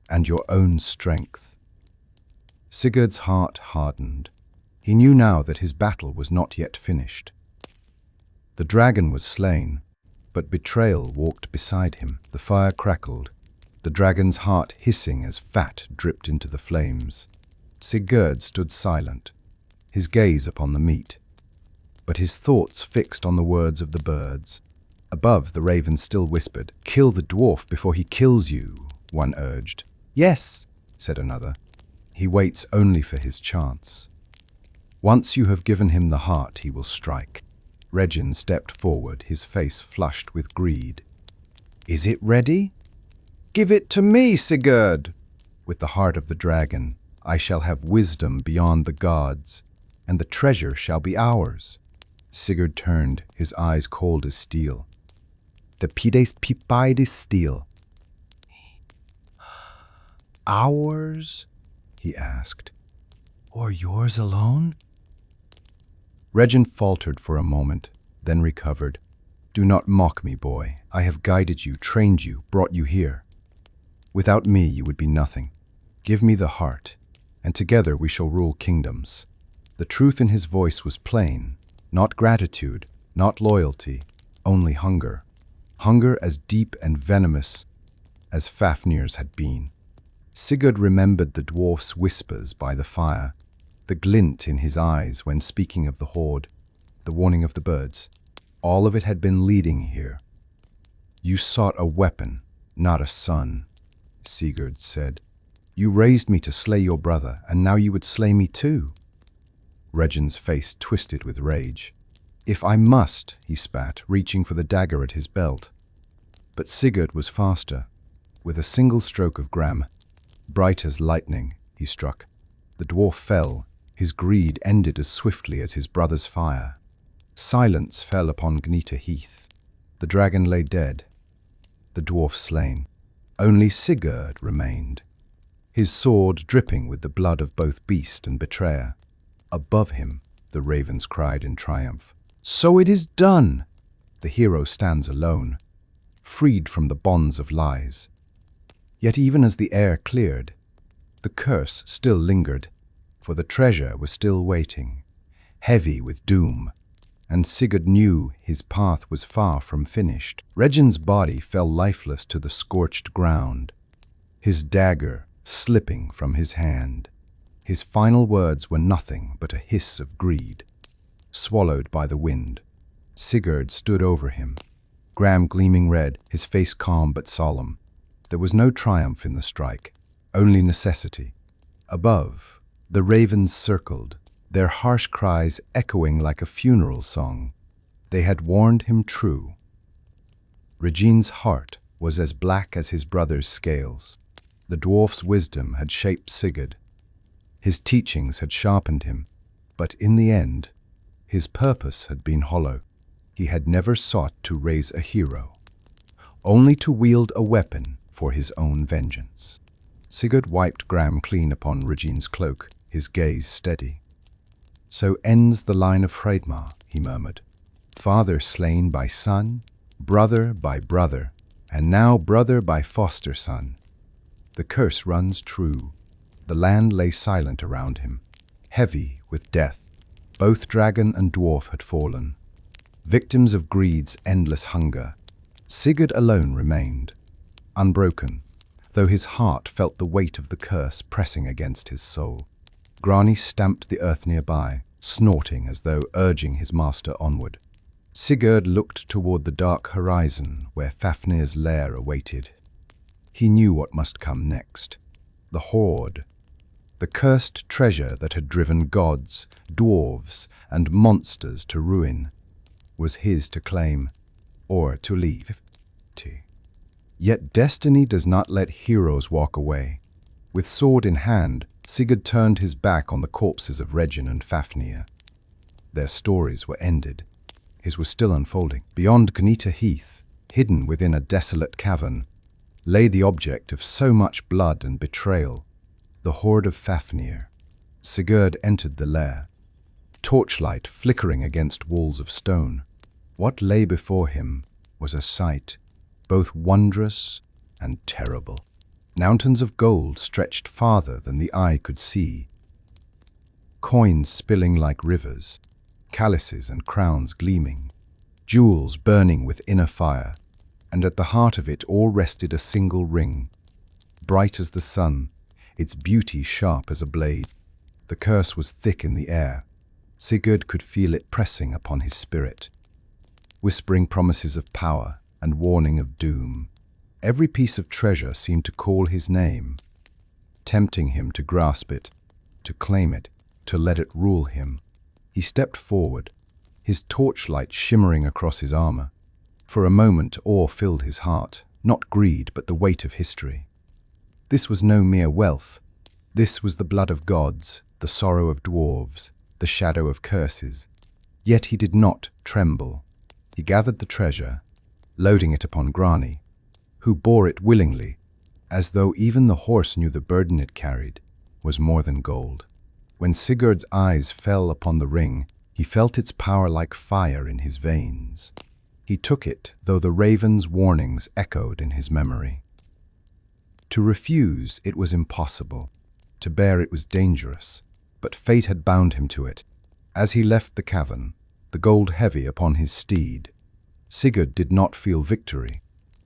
and your own strength." Sigurd's heart hardened. He knew now that his battle was not yet finished. The dragon was slain, but betrayal walked beside him. The fire crackled, the dragon's heart hissing as fat dripped into the flames. Sigurd stood silent, his gaze upon the meat, but his thoughts fixed on the words of the birds. Above, the ravens still whispered, "Kill the dwarf before he kills you," one urged. "Yes," said another. "He waits only for his chance. Once you have given him the heart, he will strike." Regin stepped forward, his face flushed with greed. "Is it ready?" "Give it to me, Sigurd!" "With the heart of the dragon, I shall have wisdom beyond the gods, and the treasure shall be ours." Sigurd turned, his eyes cold as steel. "The pides pipides steel." "Ours?" he asked. "Or yours alone?" Regin faltered for a moment, then recovered. "Do not mock me, boy. I have guided you, trained you, brought you here. Without me, you would be nothing. Give me the heart, and together we shall rule kingdoms." The truth in his voice was plain. Not gratitude, not loyalty, only hunger. Hunger as deep and venomous as Fafnir's had been. Sigurd remembered the dwarf's whispers by the fire, the glint in his eyes when speaking of the horde, the warning of the birds. All of it had been leading here. "You sought a weapon, not a son," Sigurd said. "You raised me to slay your brother, and now you would slay me too." Regin's face twisted with rage. "If I must," he spat, reaching for the dagger at his belt. But Sigurd was faster. With a single stroke of Gram, bright as lightning, he struck. The dwarf fell. His greed ended as swiftly as his brother's fire. Silence fell upon Gnita Heath. The dragon lay dead, the dwarf slain. Only Sigurd remained, his sword dripping with the blood of both beast and betrayer. Above him, the ravens cried in triumph. "So it is done! The hero stands alone, freed from the bonds of lies." Yet even as the air cleared, the curse still lingered, for the treasure was still waiting, heavy with doom, and Sigurd knew his path was far from finished. Regin's body fell lifeless to the scorched ground, his dagger slipping from his hand. His final words were nothing but a hiss of greed. Swallowed by the wind, Sigurd stood over him, Gram gleaming red, his face calm but solemn. There was no triumph in the strike, only necessity. Above, the ravens circled, their harsh cries echoing like a funeral song. They had warned him true. Regin's heart was as black as his brother's scales. The dwarf's wisdom had shaped Sigurd. His teachings had sharpened him, but in the end, his purpose had been hollow. He had never sought to raise a hero, only to wield a weapon for his own vengeance. Sigurd wiped Gram clean upon Regin's cloak, his gaze steady. "So ends the line of Hreidmar," he murmured. "Father slain by son, brother by brother, and now brother by foster son. The curse runs true." The land lay silent around him, heavy with death. Both dragon and dwarf had fallen, victims of greed's endless hunger. Sigurd alone remained, unbroken, though his heart felt the weight of the curse pressing against his soul. Grani stamped the earth nearby, snorting as though urging his master onward. Sigurd looked toward the dark horizon where Fafnir's lair awaited. He knew what must come next. The hoard, the cursed treasure that had driven gods, dwarves, and monsters to ruin, was his to claim, or to leave. Yet destiny does not let heroes walk away. With sword in hand, Sigurd turned his back on the corpses of Regin and Fafnir. Their stories were ended. His was still unfolding. Beyond Gnita Heath, hidden within a desolate cavern, lay the object of so much blood and betrayal, the hoard of Fafnir. Sigurd entered the lair, torchlight flickering against walls of stone. What lay before him was a sight both wondrous and terrible. Mountains of gold stretched farther than the eye could see, coins spilling like rivers, chalices and crowns gleaming, jewels burning with inner fire, and at the heart of it all rested a single ring, bright as the sun, its beauty sharp as a blade. The curse was thick in the air. Sigurd could feel it pressing upon his spirit, whispering promises of power and warning of doom. Every piece of treasure seemed to call his name, tempting him to grasp it, to claim it, to let it rule him. He stepped forward, his torchlight shimmering across his armor. For a moment awe filled his heart, not greed but the weight of history. This was no mere wealth. This was the blood of gods, the sorrow of dwarves, the shadow of curses. Yet he did not tremble. He gathered the treasure, loading it upon Grani, who bore it willingly, as though even the horse knew the burden it carried was more than gold. When Sigurd's eyes fell upon the ring, he felt its power like fire in his veins. He took it, though the raven's warnings echoed in his memory. To refuse it was impossible. To bear it was dangerous, but fate had bound him to it. As he left the cavern, the gold heavy upon his steed, Sigurd did not feel victory.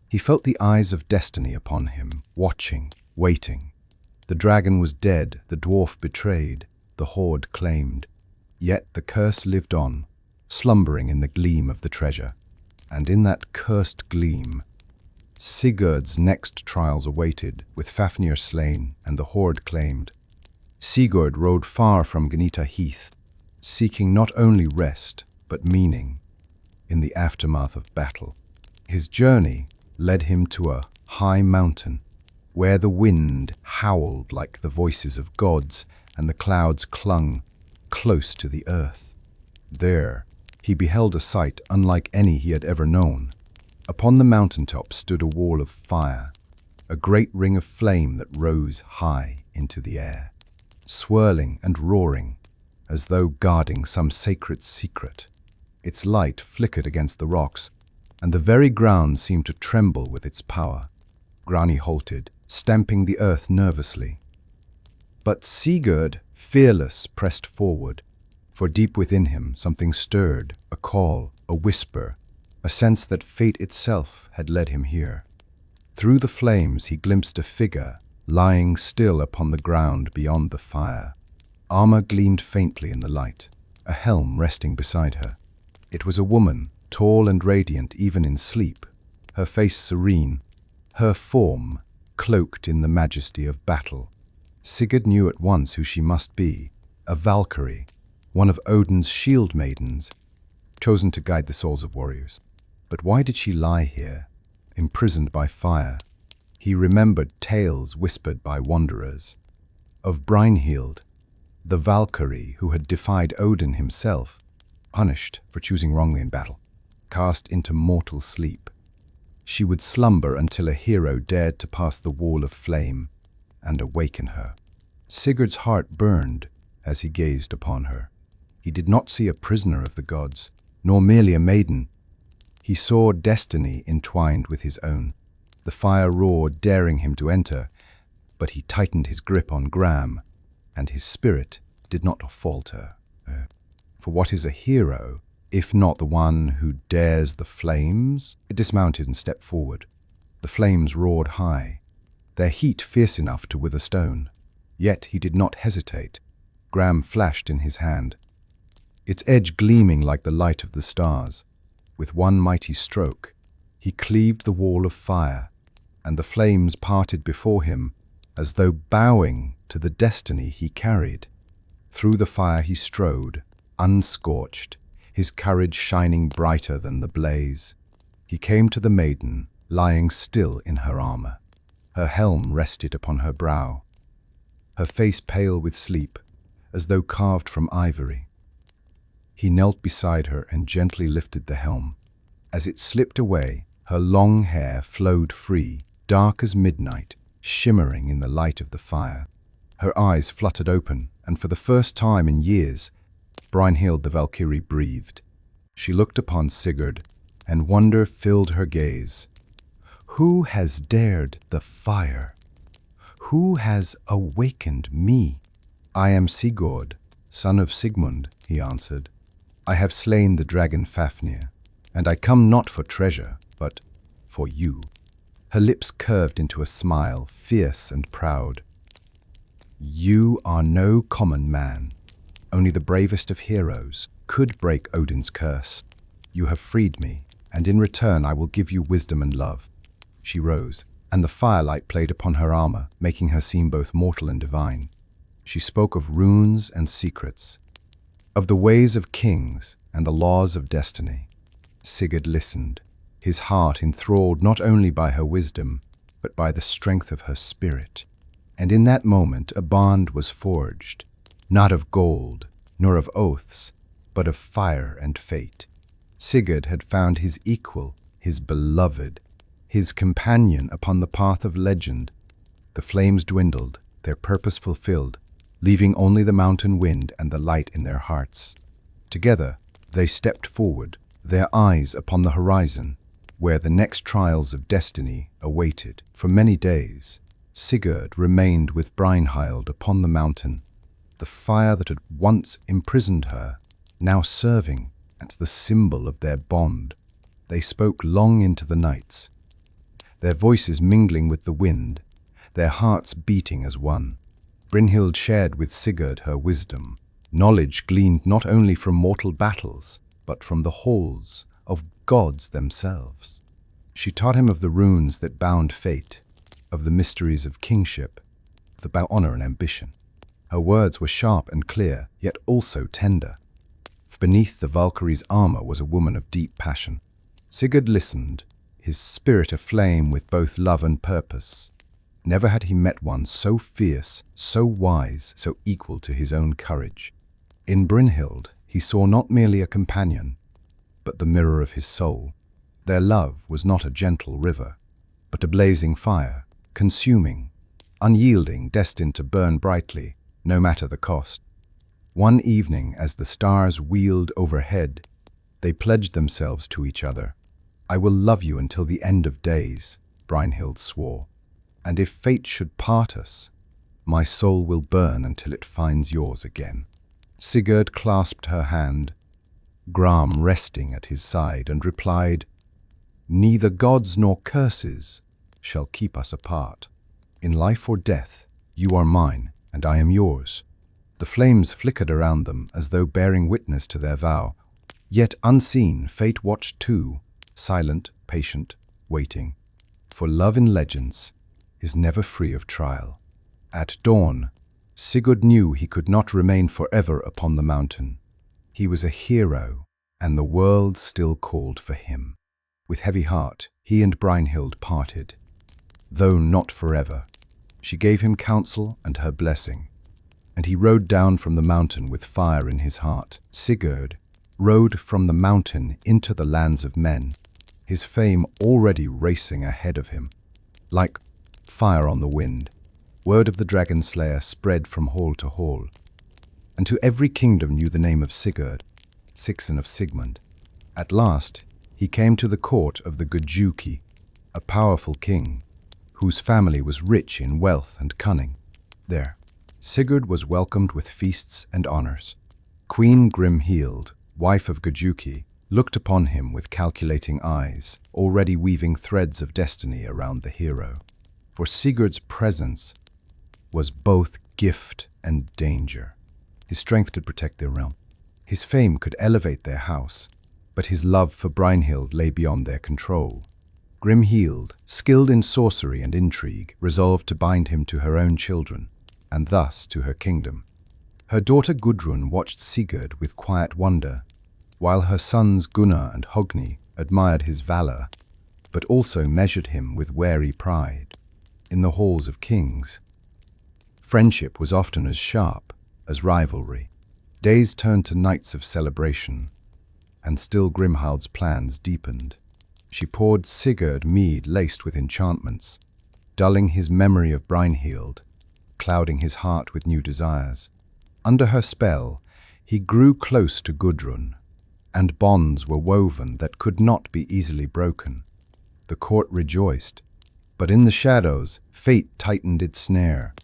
He felt the eyes of destiny upon him, watching, waiting. The dragon was dead, the dwarf betrayed, the hoard claimed. Yet the curse lived on, slumbering in the gleam of the treasure. And in that cursed gleam, Sigurd's next trials awaited, with Fafnir slain and the hoard claimed. Sigurd rode far from Gnita Heath, seeking not only rest, but meaning in the aftermath of battle. His journey led him to a high mountain, where the wind howled like the voices of gods and the clouds clung close to the earth. There, he beheld a sight unlike any he had ever known. Upon the mountaintop stood a wall of fire, a great ring of flame that rose high into the air, swirling and roaring as though guarding some sacred secret. Its light flickered against the rocks, and the very ground seemed to tremble with its power. Grani halted, stamping the earth nervously. But Sigurd, fearless, pressed forward, for deep within him something stirred, a call, a whisper, a sense that fate itself had led him here. Through the flames he glimpsed a figure lying still upon the ground beyond the fire. Armor gleamed faintly in the light, a helm resting beside her. It was a woman, tall and radiant even in sleep, her face serene, her form cloaked in the majesty of battle. Sigurd knew at once who she must be, a Valkyrie, one of Odin's shield maidens, chosen to guide the souls of warriors. But why did she lie here, imprisoned by fire? He remembered tales whispered by wanderers of Brynhild, the Valkyrie who had defied Odin himself, punished for choosing wrongly in battle, cast into mortal sleep. She would slumber until a hero dared to pass the wall of flame and awaken her. Sigurd's heart burned as he gazed upon her. He did not see a prisoner of the gods, nor merely a maiden. He saw destiny entwined with his own. The fire roared, daring him to enter, but he tightened his grip on Gram, and his spirit did not falter. For what is a hero, if not the one who dares the flames? It dismounted and stepped forward. The flames roared high, their heat fierce enough to wither stone. Yet he did not hesitate. Gram flashed in his hand, its edge gleaming like the light of the stars. With one mighty stroke, he cleaved the wall of fire, and the flames parted before him, as though bowing to the destiny he carried. Through the fire he strode, unscorched, his courage shining brighter than the blaze. He came to the maiden, lying still in her armor. Her helm rested upon her brow, her face pale with sleep, as though carved from ivory. He knelt beside her and gently lifted the helm. As it slipped away, her long hair flowed free, dark as midnight, shimmering in the light of the fire. Her eyes fluttered open, and for the first time in years, Brynhild the Valkyrie breathed. She looked upon Sigurd, and wonder filled her gaze. Who has dared the fire? Who has awakened me? I am Sigurd, son of Sigmund, he answered. I have slain the dragon Fafnir, and I come not for treasure, but for you. Her lips curved into a smile, fierce and proud. You are no common man. Only the bravest of heroes could break Odin's curse. You have freed me, and in return I will give you wisdom and love. She rose, and the firelight played upon her armor, making her seem both mortal and divine. She spoke of runes and secrets, of the ways of kings and the laws of destiny. Sigurd listened, his heart enthralled not only by her wisdom, but by the strength of her spirit. And in that moment a bond was forged, not of gold, nor of oaths, but of fire and fate. Sigurd had found his equal, his beloved, his companion upon the path of legend. The flames dwindled, their purpose fulfilled, leaving only the mountain wind and the light in their hearts. Together, they stepped forward, their eyes upon the horizon, where the next trials of destiny awaited. For many days, Sigurd remained with Brynhild upon the mountain, the fire that had once imprisoned her, now serving as the symbol of their bond. They spoke long into the nights, their voices mingling with the wind, their hearts beating as one. Brynhild shared with Sigurd her wisdom, knowledge gleaned not only from mortal battles, but from the halls of gods themselves. She taught him of the runes that bound fate, of the mysteries of kingship, about honor and ambition. Her words were sharp and clear, yet also tender. Beneath the Valkyrie's armor was a woman of deep passion. Sigurd listened, his spirit aflame with both love and purpose. Never had he met one so fierce, so wise, so equal to his own courage. In Brynhild, he saw not merely a companion, but the mirror of his soul. Their love was not a gentle river, but a blazing fire, consuming, unyielding, destined to burn brightly, no matter the cost. One evening, as the stars wheeled overhead, they pledged themselves to each other. I will love you until the end of days, Brynhild swore. And if fate should part us, my soul will burn until it finds yours again. Sigurd clasped her hand, Gram resting at his side, and replied, Neither gods nor curses shall keep us apart. In life or death, you are mine, and I am yours. The flames flickered around them as though bearing witness to their vow. Yet unseen, fate watched too, silent, patient, waiting. For love in legends is never free of trial. At dawn, Sigurd knew he could not remain forever upon the mountain. He was a hero, and the world still called for him. With heavy heart, he and Brynhild parted. Though not forever, she gave him counsel and her blessing, and he rode down from the mountain with fire in his heart. Sigurd rode from the mountain into the lands of men, his fame already racing ahead of him. Like fire on the wind, word of the Dragon-Slayer spread from hall to hall, and to every kingdom knew the name of Sigurd, son of Sigmund. At last, he came to the court of the Gudjuki, a powerful king, whose family was rich in wealth and cunning. There, Sigurd was welcomed with feasts and honors. Queen Grimhild, wife of Gudjuki, looked upon him with calculating eyes, already weaving threads of destiny around the hero. For Sigurd's presence was both gift and danger. His strength could protect their realm. His fame could elevate their house, but his love for Brynhild lay beyond their control. Grimhild, skilled in sorcery and intrigue, resolved to bind him to her own children, and thus to her kingdom. Her daughter Gudrun watched Sigurd with quiet wonder, while her sons Gunnar and Hogni admired his valor, but also measured him with wary pride. In the halls of kings, friendship was often as sharp as rivalry. Days turned to nights of celebration, and still Grimhild's plans deepened. She poured Sigurd mead laced with enchantments, dulling his memory of Brynhild, clouding his heart with new desires. Under her spell, he grew close to Gudrun, and bonds were woven that could not be easily broken. The court rejoiced, but in the shadows, fate tightened its snare.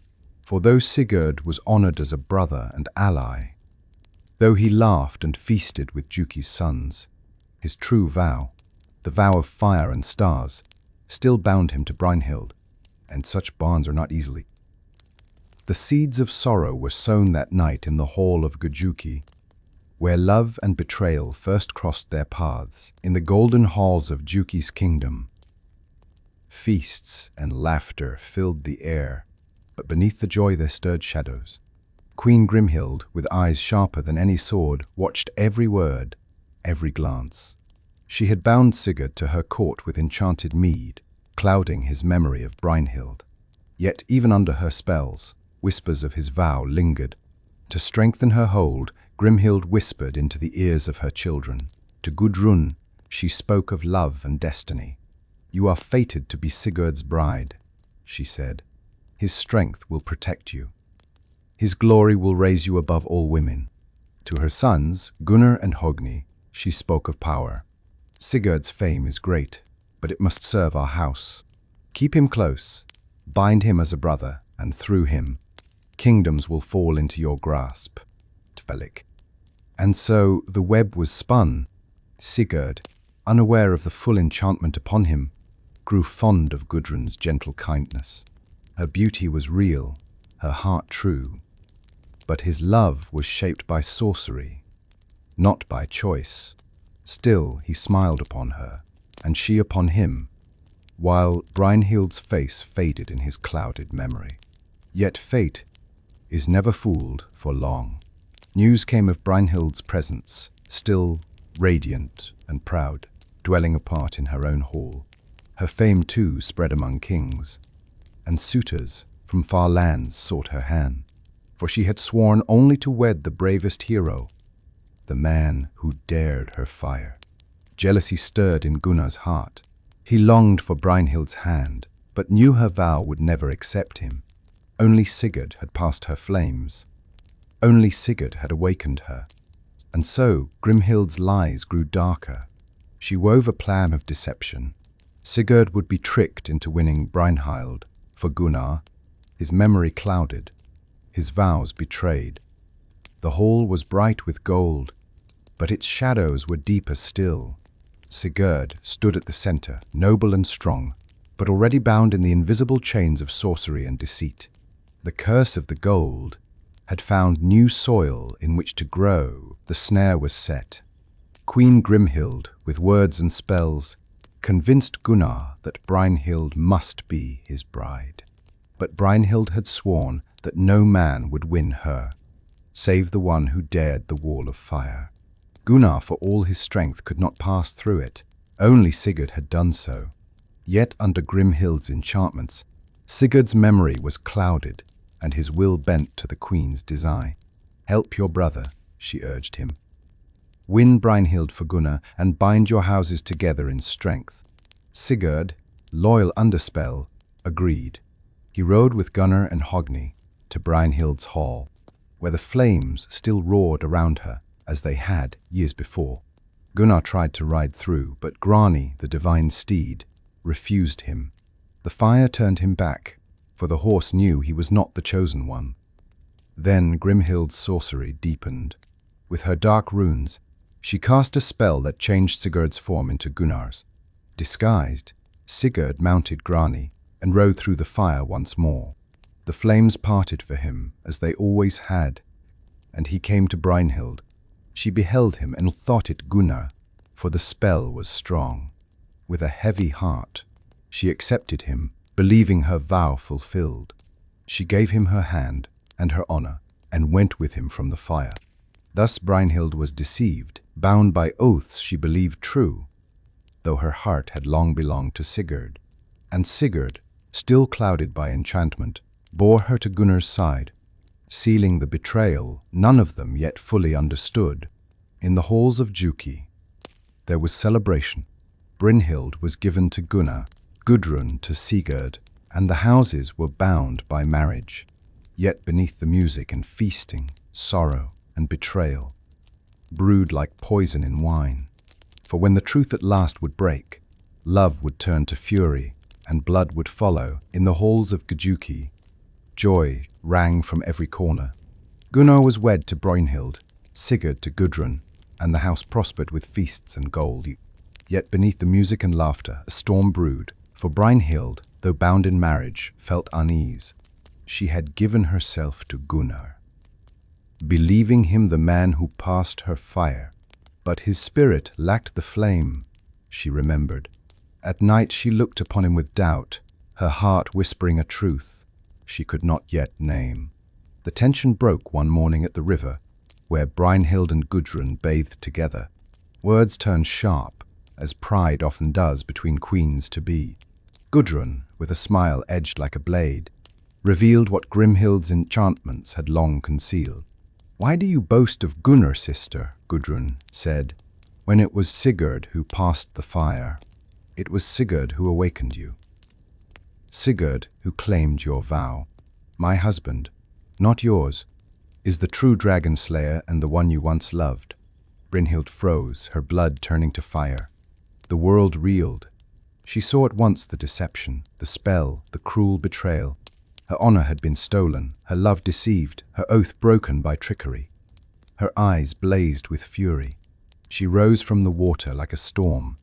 For though Sigurd was honored as a brother and ally, though he laughed and feasted with Juki's sons, his true vow, the vow of fire and stars, still bound him to Brynhild, and such bonds are not easily. The seeds of sorrow were sown that night in the hall of Gudjuki, where love and betrayal first crossed their paths. In the golden halls of Juki's kingdom, feasts and laughter filled the air, but beneath the joy there stirred shadows. Queen Grimhild, with eyes sharper than any sword, watched every word, every glance. She had bound Sigurd to her court with enchanted mead, clouding his memory of Brynhild. Yet even under her spells, whispers of his vow lingered. To strengthen her hold, Grimhild whispered into the ears of her children. To Gudrun, she spoke of love and destiny. "You are fated to be Sigurd's bride," she said. "His strength will protect you. His glory will raise you above all women." To her sons, Gunnar and Hogni, she spoke of power. "Sigurd's fame is great, but it must serve our house. Keep him close, bind him as a brother, and through him, kingdoms will fall into your grasp." Tvelik. And so the web was spun. Sigurd, unaware of the full enchantment upon him, grew fond of Gudrun's gentle kindness. Her beauty was real, her heart true, but his love was shaped by sorcery, not by choice. Still he smiled upon her, and she upon him, while Brynhild's face faded in his clouded memory. Yet fate is never fooled for long. News came of Brynhild's presence, still radiant and proud, dwelling apart in her own hall. Her fame too spread among kings, and suitors from far lands sought her hand, for she had sworn only to wed the bravest hero, the man who dared her fire. Jealousy stirred in Gunnar's heart. He longed for Brynhild's hand, but knew her vow would never accept him. Only Sigurd had passed her flames. Only Sigurd had awakened her. And so Grimhild's lies grew darker. She wove a plan of deception. Sigurd would be tricked into winning Brynhild. For Gunnar, his memory clouded, his vows betrayed. The hall was bright with gold, but its shadows were deeper still. Sigurd stood at the center, noble and strong, but already bound in the invisible chains of sorcery and deceit. The curse of the gold had found new soil in which to grow. The snare was set. Queen Grimhild, with words and spells, convinced Gunnar that Brynhild must be his bride. But Brynhild had sworn that no man would win her, save the one who dared the wall of fire. Gunnar, for all his strength, could not pass through it. Only Sigurd had done so. Yet under Grimhild's enchantments, Sigurd's memory was clouded and his will bent to the queen's desire. "Help your brother," she urged him. "Win Brynhild for Gunnar and bind your houses together in strength." Sigurd, loyal under spell, agreed. He rode with Gunnar and Hogni to Brynhild's hall, where the flames still roared around her as they had years before. Gunnar tried to ride through, but Grani, the divine steed, refused him. The fire turned him back, for the horse knew he was not the chosen one. Then Grimhild's sorcery deepened. With her dark runes, she cast a spell that changed Sigurd's form into Gunnar's. Disguised, Sigurd mounted Grani and rode through the fire once more. The flames parted for him, as they always had, and he came to Brynhild. She beheld him and thought it Gunnar, for the spell was strong. With a heavy heart, she accepted him, believing her vow fulfilled. She gave him her hand and her honor, and went with him from the fire. Thus Brynhild was deceived, bound by oaths she believed true, though her heart had long belonged to Sigurd. And Sigurd, still clouded by enchantment, bore her to Gunnar's side, sealing the betrayal none of them yet fully understood. In the halls of Juki, there was celebration. Brynhild was given to Gunnar, Gudrun to Sigurd, and the houses were bound by marriage. Yet beneath the music and feasting, sorrow and betrayal brewed like poison in wine. For when the truth at last would break, love would turn to fury, and blood would follow. In the halls of Gjuki, joy rang from every corner. Gunnar was wed to Brynhild, Sigurd to Gudrun, and the house prospered with feasts and gold. Yet beneath the music and laughter, a storm brewed, for Brynhild, though bound in marriage, felt unease. She had given herself to Gunnar, believing him the man who passed her fire. But his spirit lacked the flame, she remembered. At night she looked upon him with doubt, her heart whispering a truth she could not yet name. The tension broke one morning at the river, where Brynhild and Gudrun bathed together. Words turned sharp, as pride often does between queens-to-be. Gudrun, with a smile edged like a blade, revealed what Grimhild's enchantments had long concealed. "Why do you boast of Gunnar, sister?" Gudrun said, "when it was Sigurd who passed the fire. It was Sigurd who awakened you. Sigurd who claimed your vow. My husband, not yours, is the true dragon-slayer and the one you once loved." Brynhild froze, her blood turning to fire. The world reeled. She saw at once the deception, the spell, the cruel betrayal. Her honor had been stolen, her love deceived, her oath broken by trickery. Her eyes blazed with fury. She rose from the water like a storm,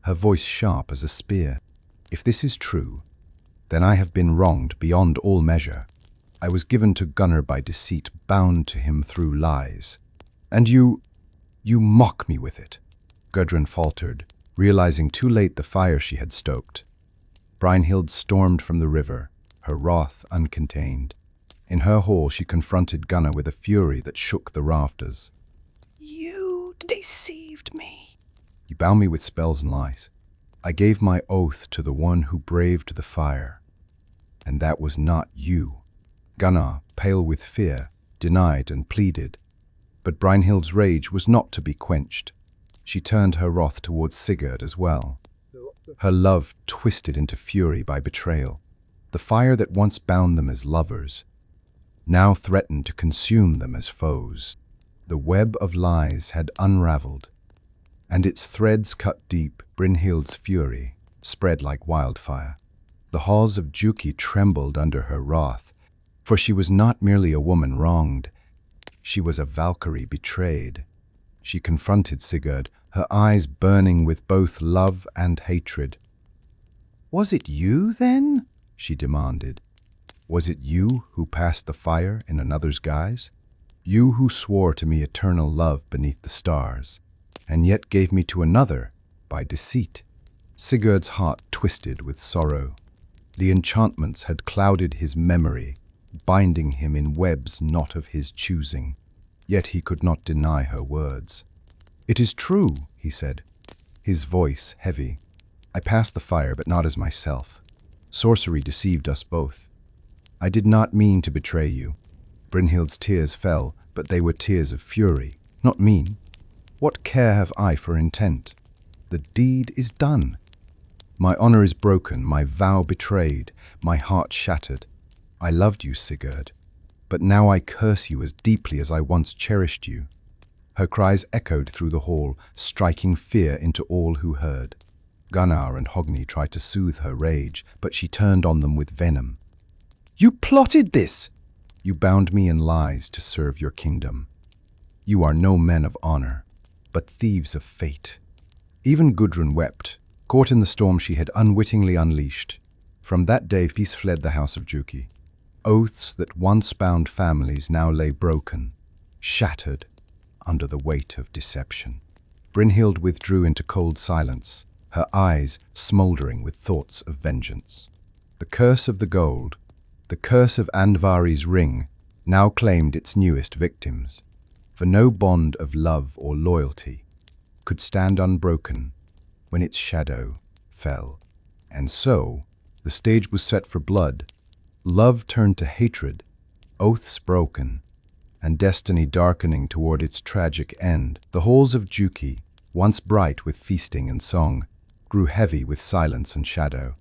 her voice sharp as a spear. "If this is true, then I have been wronged beyond all measure. I was given to Gunnar by deceit, bound to him through lies. And you mock me with it." Gudrun faltered, realizing too late the fire she had stoked. Brynhild stormed from the river, her wrath uncontained. In her hall she confronted Gunnar with a fury that shook the rafters. "You deceived me. You bound me with spells and lies. I gave my oath to the one who braved the fire, and that was not you." Gunnar, pale with fear, denied and pleaded. But Brynhild's rage was not to be quenched. She turned her wrath towards Sigurd as well. Her love twisted into fury by betrayal. The fire that once bound them as lovers now threatened to consume them as foes. The web of lies had unraveled, and its threads cut deep. Brynhild's fury spread like wildfire. The halls of Juki trembled under her wrath, for she was not merely a woman wronged, she was a Valkyrie betrayed. She confronted Sigurd, her eyes burning with both love and hatred. "Was it you, then?" she demanded. Was it you who passed the fire in another's guise? You who swore to me eternal love beneath the stars, and yet gave me to another by deceit? Sigurd's heart twisted with sorrow. The enchantments had clouded his memory, binding him in webs not of his choosing. Yet he could not deny her words. "It is true," he said, his voice heavy. "I passed the fire, but not as myself. Sorcery deceived us both. I did not mean to betray you." Brynhild's tears fell, but they were tears of fury, not mean. "What care have I for intent? The deed is done. My honor is broken, my vow betrayed, my heart shattered. I loved you, Sigurd, but now I curse you as deeply as I once cherished you." Her cries echoed through the hall, striking fear into all who heard. Gunnar and Hogni tried to soothe her rage, but she turned on them with venom. "You plotted this! You bound me in lies to serve your kingdom. You are no men of honor, but thieves of fate." Even Gudrun wept, caught in the storm she had unwittingly unleashed. From that day peace fled the house of Juki. Oaths that once bound families now lay broken, shattered under the weight of deception. Brynhild withdrew into cold silence, her eyes smoldering with thoughts of vengeance. The curse of the gold, the curse of Andvari's ring, now claimed its newest victims. For no bond of love or loyalty could stand unbroken when its shadow fell. And so, the stage was set for blood. Love turned to hatred, oaths broken, and destiny darkening toward its tragic end. The halls of Juki, once bright with feasting and song, grew heavy with silence and shadow.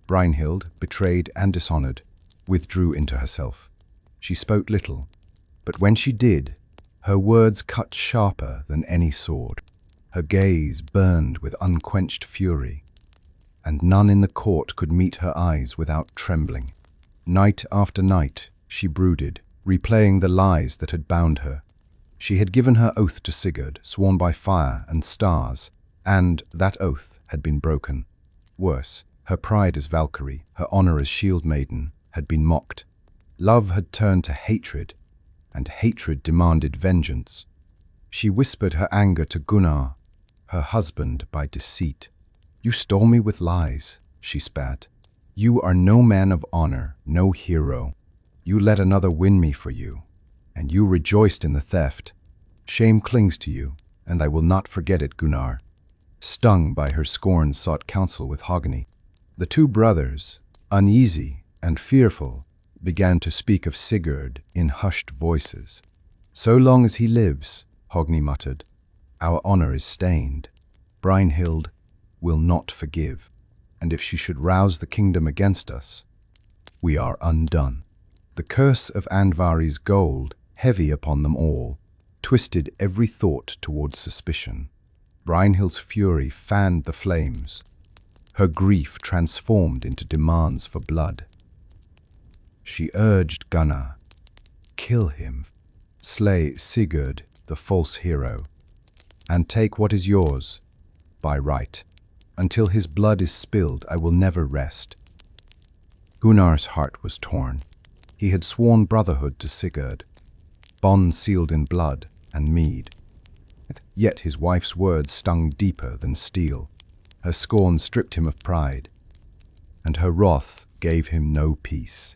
Brynhild, betrayed and dishonored, withdrew into herself. She spoke little, but when she did, her words cut sharper than any sword. Her gaze burned with unquenched fury, and none in the court could meet her eyes without trembling. Night after night, she brooded, replaying the lies that had bound her. She had given her oath to Sigurd, sworn by fire and stars, and that oath had been broken. Worse, her pride as Valkyrie, her honor as shield maiden, had been mocked. Love had turned to hatred, and hatred demanded vengeance. She whispered her anger to Gunnar, her husband by deceit. "You stole me with lies," she spat. "You are no man of honor, no hero. You let another win me for you, and you rejoiced in the theft. Shame clings to you, and I will not forget it," Gunnar, stung by her scorn, sought counsel with Hogni. The two brothers, uneasy and fearful, began to speak of Sigurd in hushed voices. "So long as he lives," Hogni muttered, "our honor is stained. Brynhild will not forgive, and if she should rouse the kingdom against us, we are undone." The curse of Andvari's gold, heavy upon them all, twisted every thought towards suspicion. Brynhild's fury fanned the flames. Her grief transformed into demands for blood. She urged Gunnar, "Kill him, slay Sigurd, the false hero, and take what is yours by right. Until his blood is spilled, I will never rest." Gunnar's heart was torn. He had sworn brotherhood to Sigurd, bond sealed in blood and mead. Yet his wife's words stung deeper than steel. Her scorn stripped him of pride, and her wrath gave him no peace.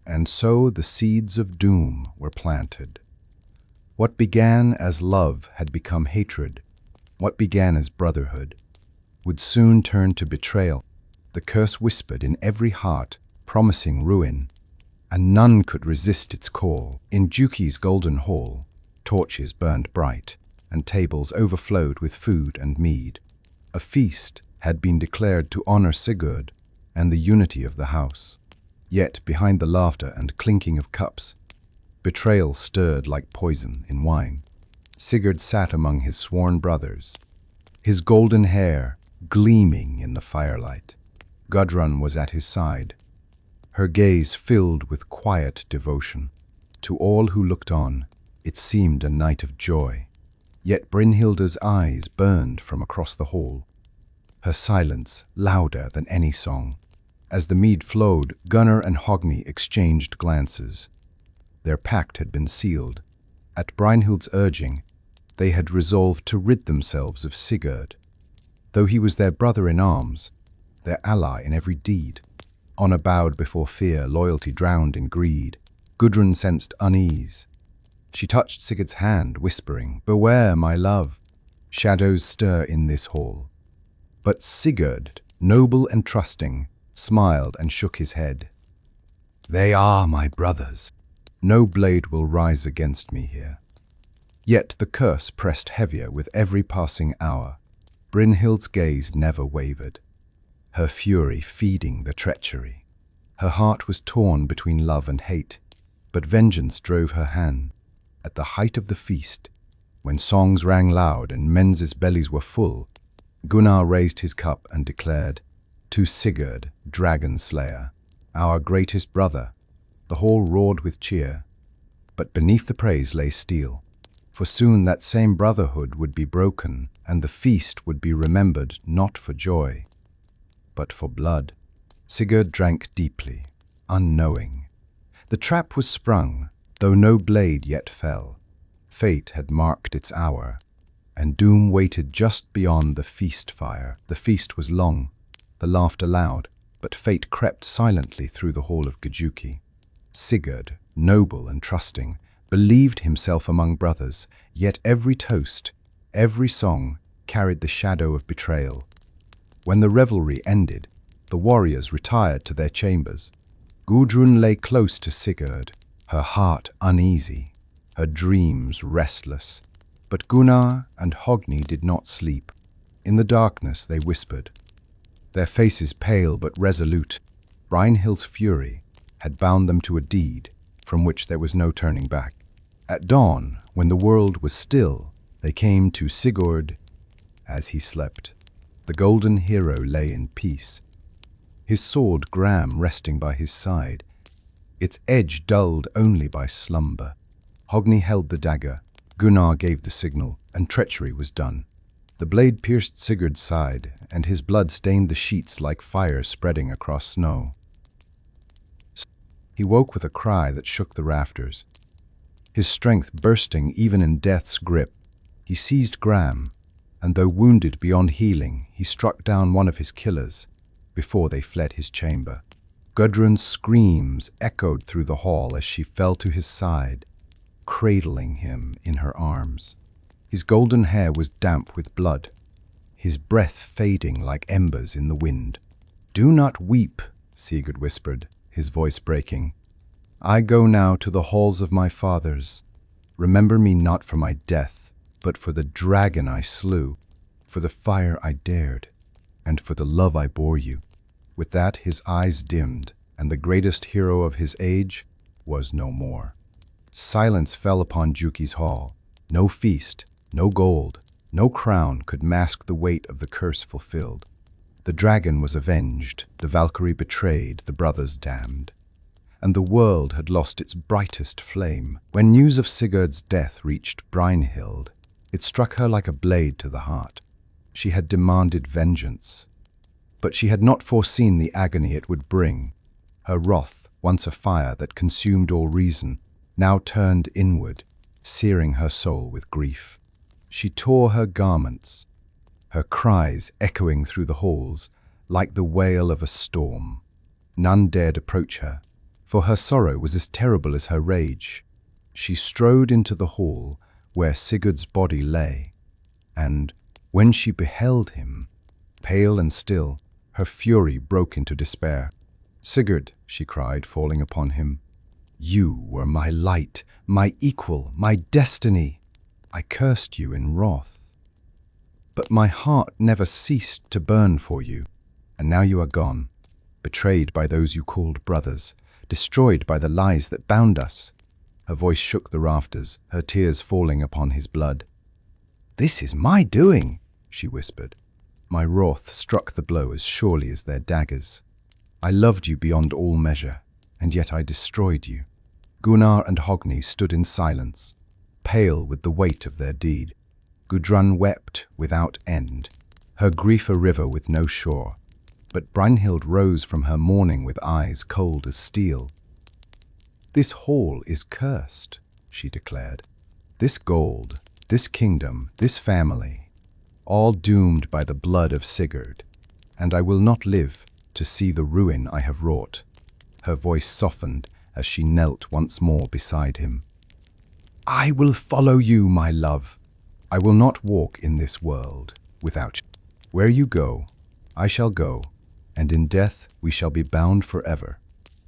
And so the seeds of doom were planted. What began as love had become hatred. What began as brotherhood would soon turn to betrayal. The curse whispered in every heart, promising ruin, and none could resist its call. In Juki's golden hall, torches burned bright, and tables overflowed with food and mead. A feast had been declared to honor Sigurd and the unity of the house. Yet behind the laughter and clinking of cups, betrayal stirred like poison in wine. Sigurd sat among his sworn brothers, his golden hair gleaming in the firelight. Gudrun was at his side, her gaze filled with quiet devotion. To all who looked on, it seemed a night of joy. Yet Brynhilda's eyes burned from across the hall, her silence louder than any song. As the mead flowed, Gunnar and Hogni exchanged glances. Their pact had been sealed. At Brynhild's urging, they had resolved to rid themselves of Sigurd. Though he was their brother in arms, their ally in every deed. Honor bowed before fear, loyalty drowned in greed. Gudrun sensed unease. She touched Sigurd's hand, whispering, "Beware, my love. Shadows stir in this hall." But Sigurd, noble and trusting, smiled and shook his head. "They are my brothers. No blade will rise against me here." Yet the curse pressed heavier with every passing hour. Brynhild's gaze never wavered, her fury feeding the treachery. Her heart was torn between love and hate, but vengeance drove her hand. At the height of the feast, when songs rang loud and men's bellies were full, Gunnar raised his cup and declared, "To Sigurd, Dragon-Slayer, our greatest brother." The hall roared with cheer, but beneath the praise lay steel. For soon that same brotherhood would be broken, and the feast would be remembered not for joy, but for blood. Sigurd drank deeply, unknowing. The trap was sprung, though no blade yet fell. Fate had marked its hour, and doom waited just beyond the feast fire. The feast was long, the laughter loud, but fate crept silently through the hall of Gijuki. Sigurd, noble and trusting, believed himself among brothers, yet every toast, every song carried the shadow of betrayal. When the revelry ended, the warriors retired to their chambers. Gudrun lay close to Sigurd, her heart uneasy, her dreams restless. But Gunnar and Hogni did not sleep. In the darkness they whispered, their faces pale but resolute. Brynhild's fury had bound them to a deed from which there was no turning back. At dawn, when the world was still, they came to Sigurd as he slept. The golden hero lay in peace, his sword Gram resting by his side, its edge dulled only by slumber. Hogni held the dagger, Gunnar gave the signal, and treachery was done. The blade pierced Sigurd's side, and his blood stained the sheets like fire spreading across snow. He woke with a cry that shook the rafters. His strength bursting even in death's grip, he seized Gram, and though wounded beyond healing, he struck down one of his killers before they fled his chamber. Gudrun's screams echoed through the hall as she fell to his side, cradling him in her arms. His golden hair was damp with blood, his breath fading like embers in the wind. "Do not weep," Sigurd whispered, his voice breaking. "I go now to the halls of my fathers. Remember me not for my death, but for the dragon I slew, for the fire I dared, and for the love I bore you." With that his eyes dimmed, and the greatest hero of his age was no more. Silence fell upon Juki's hall. No feast, no gold, no crown could mask the weight of the curse fulfilled. The dragon was avenged, the Valkyrie betrayed, the brothers damned. And the world had lost its brightest flame. When news of Sigurd's death reached Brynhild, it struck her like a blade to the heart. She had demanded vengeance, but she had not foreseen the agony it would bring. Her wrath, once a fire that consumed all reason, now turned inward, searing her soul with grief. She tore her garments, her cries echoing through the halls like the wail of a storm. None dared approach her, for her sorrow was as terrible as her rage. She strode into the hall where Sigurd's body lay, and when she beheld him, pale and still, her fury broke into despair. "Sigurd," she cried, falling upon him, "you were my light, my equal, my destiny. I cursed you in wrath, but my heart never ceased to burn for you. And now you are gone, betrayed by those you called brothers, destroyed by the lies that bound us." Her voice shook the rafters, her tears falling upon his blood. "This is my doing," she whispered. "My wrath struck the blow as surely as their daggers. I loved you beyond all measure, and yet I destroyed you." Gunnar and Hogni stood in silence, pale with the weight of their deed. Gudrun wept without end, her grief a river with no shore. But Brynhild rose from her mourning with eyes cold as steel. "This hall is cursed," she declared. "This gold, this kingdom, this family, all doomed by the blood of Sigurd, and I will not live to see the ruin I have wrought." Her voice softened as she knelt once more beside him. "I will follow you, my love. I will not walk in this world without you. Where you go, I shall go, and in death we shall be bound forever."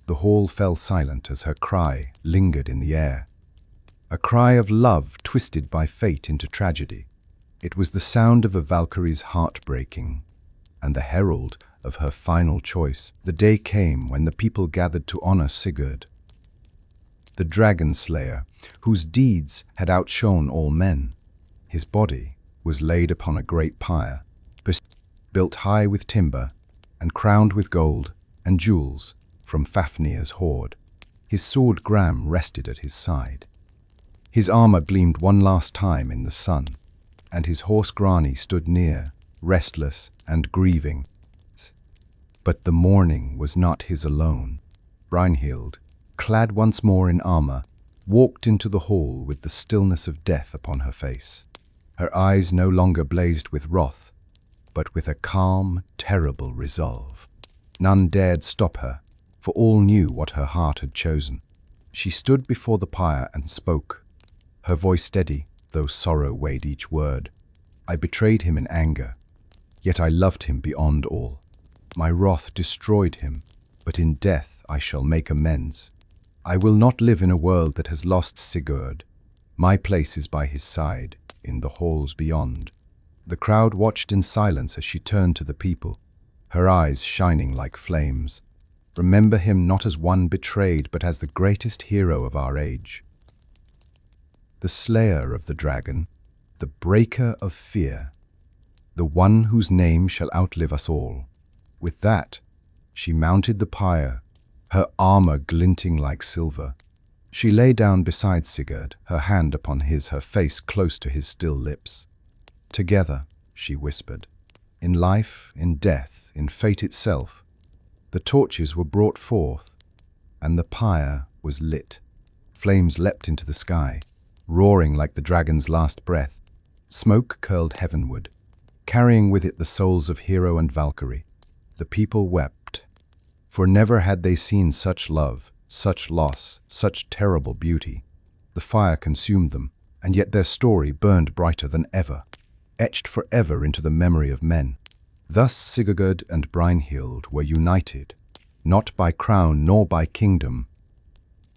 The hall fell silent as her cry lingered in the air. A cry of love twisted by fate into tragedy. It was the sound of a Valkyrie's heart breaking, and the herald of her final choice. The day came when the people gathered to honor Sigurd, the Dragon-Slayer, whose deeds had outshone all men. His body was laid upon a great pyre, built high with timber and crowned with gold and jewels from Fafnir's hoard. His sword Gram rested at his side. His armor gleamed one last time in the sun, and his horse Grani stood near, restless and grieving. But the mourning was not his alone. Brynhild, clad once more in armor, walked into the hall with the stillness of death upon her face. Her eyes no longer blazed with wrath, but with a calm, terrible resolve. None dared stop her, for all knew what her heart had chosen. She stood before the pyre and spoke, her voice steady, though sorrow weighed each word. "I betrayed him in anger, yet I loved him beyond all. My wrath destroyed him, but in death I shall make amends. I will not live in a world that has lost Sigurd. My place is by his side, in the halls beyond." The crowd watched in silence as she turned to the people, her eyes shining like flames. "Remember him not as one betrayed, but as the greatest hero of our age. The slayer of the dragon, the breaker of fear, the one whose name shall outlive us all." With that, she mounted the pyre, her armor glinting like silver. She lay down beside Sigurd, her hand upon his, her face close to his still lips. "Together," she whispered, "in life, in death, in fate itself." The torches were brought forth, and the pyre was lit. Flames leapt into the sky, roaring like the dragon's last breath. Smoke curled heavenward, carrying with it the souls of hero and Valkyrie. The people wept, for never had they seen such love, such loss, such terrible beauty. The fire consumed them, and yet their story burned brighter than ever, etched forever into the memory of men. Thus Sigurd and Brynhild were united, not by crown nor by kingdom,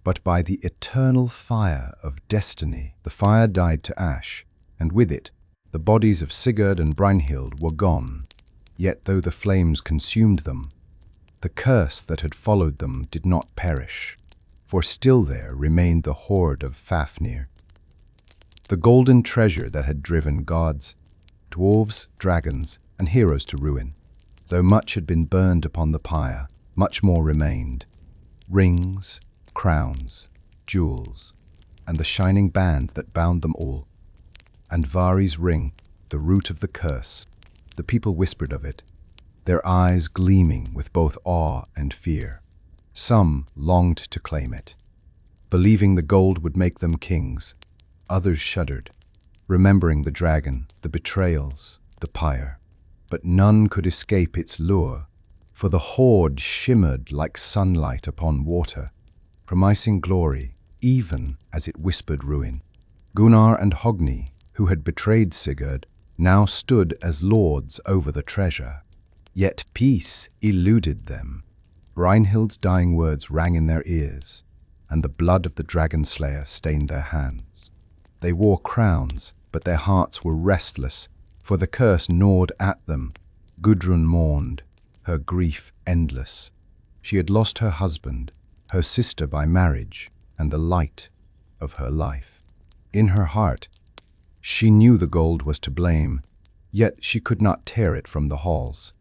but by the eternal fire of destiny. The fire died to ash, and with it, the bodies of Sigurd and Brynhild were gone. Yet though the flames consumed them, the curse that had followed them did not perish, for still there remained the hoard of Fafnir, the golden treasure that had driven gods, dwarves, dragons, and heroes to ruin. Though much had been burned upon the pyre, much more remained. Rings, crowns, jewels, and the shining band that bound them all. And Vari's ring, the root of the curse. The people whispered of it, their eyes gleaming with both awe and fear. Some longed to claim it, believing the gold would make them kings. Others shuddered, remembering the dragon, the betrayals, the pyre. But none could escape its lure, for the hoard shimmered like sunlight upon water, promising glory, even as it whispered ruin. Gunnar and Hogni, who had betrayed Sigurd, now stood as lords over the treasure. Yet peace eluded them. Brynhild's dying words rang in their ears, and the blood of the Dragon-Slayer stained their hands. They wore crowns, but their hearts were restless, for the curse gnawed at them. Gudrun mourned, her grief endless. She had lost her husband, her sister by marriage, and the light of her life. In her heart, she knew the gold was to blame, yet she could not tear it from the halls.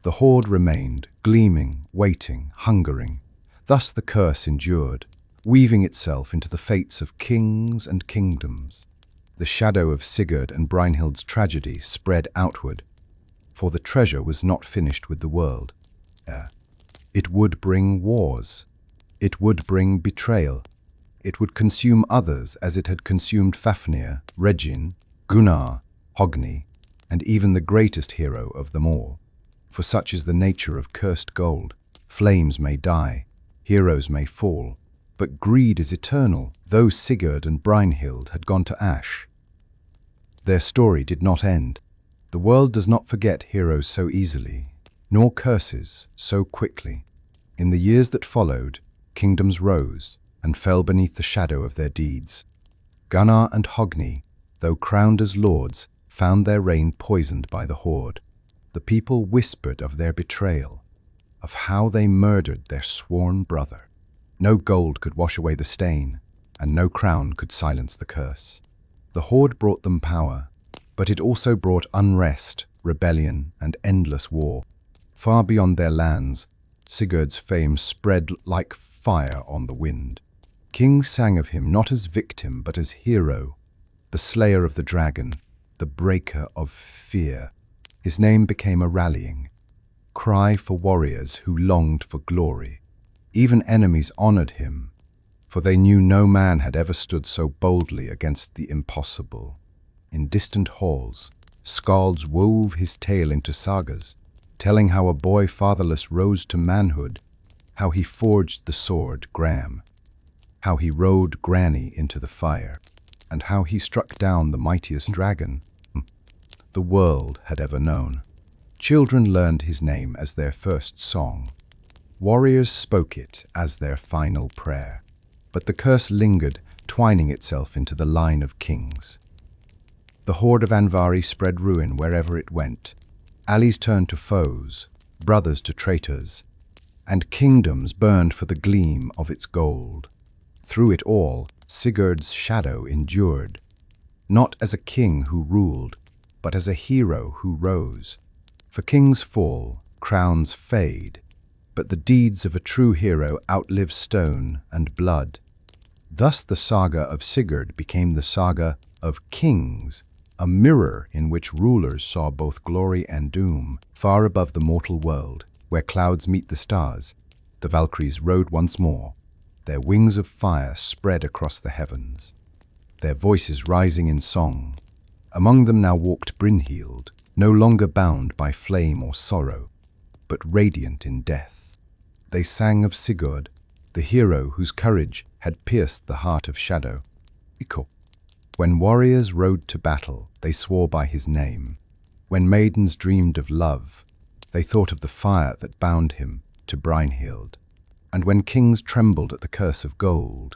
The hoard remained, gleaming, waiting, hungering. Thus the curse endured, weaving itself into the fates of kings and kingdoms. The shadow of Sigurd and Brynhild's tragedy spread outward, for the treasure was not finished with the world. It would bring wars. It would bring betrayal. It would consume others as it had consumed Fafnir, Regin, Gunnar, Hogni, and even the greatest hero of them all. For such is the nature of cursed gold. Flames may die, heroes may fall, but greed is eternal. Though Sigurd and Brynhild had gone to ash, their story did not end. The world does not forget heroes so easily, nor curses so quickly. In the years that followed, kingdoms rose and fell beneath the shadow of their deeds. Gunnar and Hogni, though crowned as lords, found their reign poisoned by the horde. The people whispered of their betrayal, of how they murdered their sworn brother. No gold could wash away the stain, and no crown could silence the curse. The horde brought them power, but it also brought unrest, rebellion, and endless war. Far beyond their lands, Sigurd's fame spread like fire on the wind. Kings sang of him not as victim but as hero, the slayer of the dragon, the breaker of fear. His name became a rallying cry for warriors who longed for glory. Even enemies honored him, for they knew no man had ever stood so boldly against the impossible. In distant halls, skalds wove his tale into sagas, telling how a boy fatherless rose to manhood, how he forged the sword Gram, how he rode Granny into the fire, and how he struck down the mightiest dragon the world had ever known. Children learned his name as their first song. Warriors spoke it as their final prayer. But the curse lingered, twining itself into the line of kings. The horde of Andvari spread ruin wherever it went. Allies turned to foes, brothers to traitors, and kingdoms burned for the gleam of its gold. Through it all, Sigurd's shadow endured, not as a king who ruled, but as a hero who rose. For kings fall, crowns fade, but the deeds of a true hero outlive stone and blood. Thus the saga of Sigurd became the saga of kings, a mirror in which rulers saw both glory and doom. Far above the mortal world, where clouds meet the stars, the Valkyries rode once more, their wings of fire spread across the heavens, their voices rising in song. Among them now walked Brynhild, no longer bound by flame or sorrow, but radiant in death. They sang of Sigurd, the hero whose courage had pierced the heart of shadow. When warriors rode to battle, they swore by his name. When maidens dreamed of love, they thought of the fire that bound him to Brynhild. And when kings trembled at the curse of gold,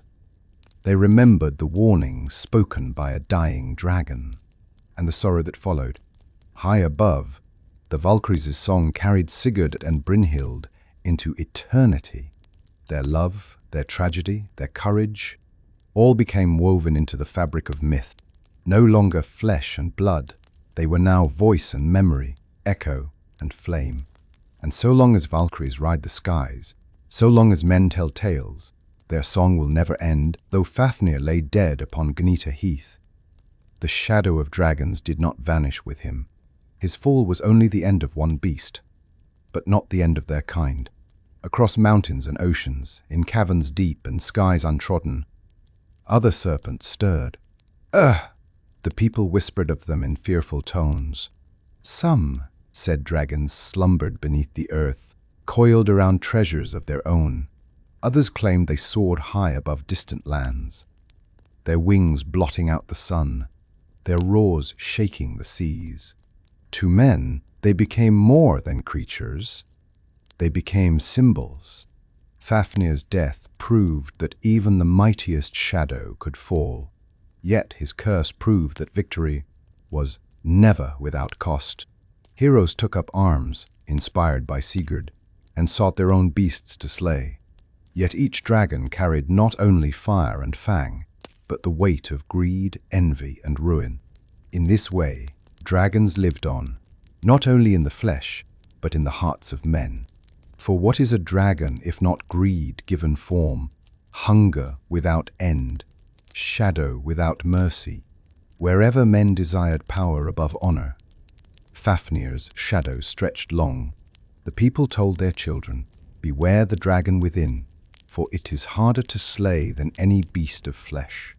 they remembered the warnings spoken by a dying dragon, and the sorrow that followed. High above, the Valkyries' song carried Sigurd and Brynhild into eternity. Their love, their tragedy, their courage, all became woven into the fabric of myth. No longer flesh and blood, they were now voice and memory, echo and flame. And so long as Valkyries ride the skies, so long as men tell tales, their song will never end. Though Fafnir lay dead upon Gnita Heath, the shadow of dragons did not vanish with him. His fall was only the end of one beast, but not the end of their kind. Across mountains and oceans, in caverns deep and skies untrodden, other serpents stirred. Ugh! The people whispered of them in fearful tones. Some, said dragons, slumbered beneath the earth, coiled around treasures of their own. Others claimed they soared high above distant lands, their wings blotting out the sun, their roars shaking the seas. To men, they became more than creatures. They became symbols. Fafnir's death proved that even the mightiest shadow could fall. Yet his curse proved that victory was never without cost. Heroes took up arms, inspired by Sigurd, and sought their own beasts to slay. Yet each dragon carried not only fire and fang, but the weight of greed, envy, and ruin. In this way, dragons lived on, not only in the flesh, but in the hearts of men. For what is a dragon if not greed given form, hunger without end, shadow without mercy? Wherever men desired power above honor, Fafnir's shadow stretched long. The people told their children, "Beware the dragon within, for it is harder to slay than any beast of flesh."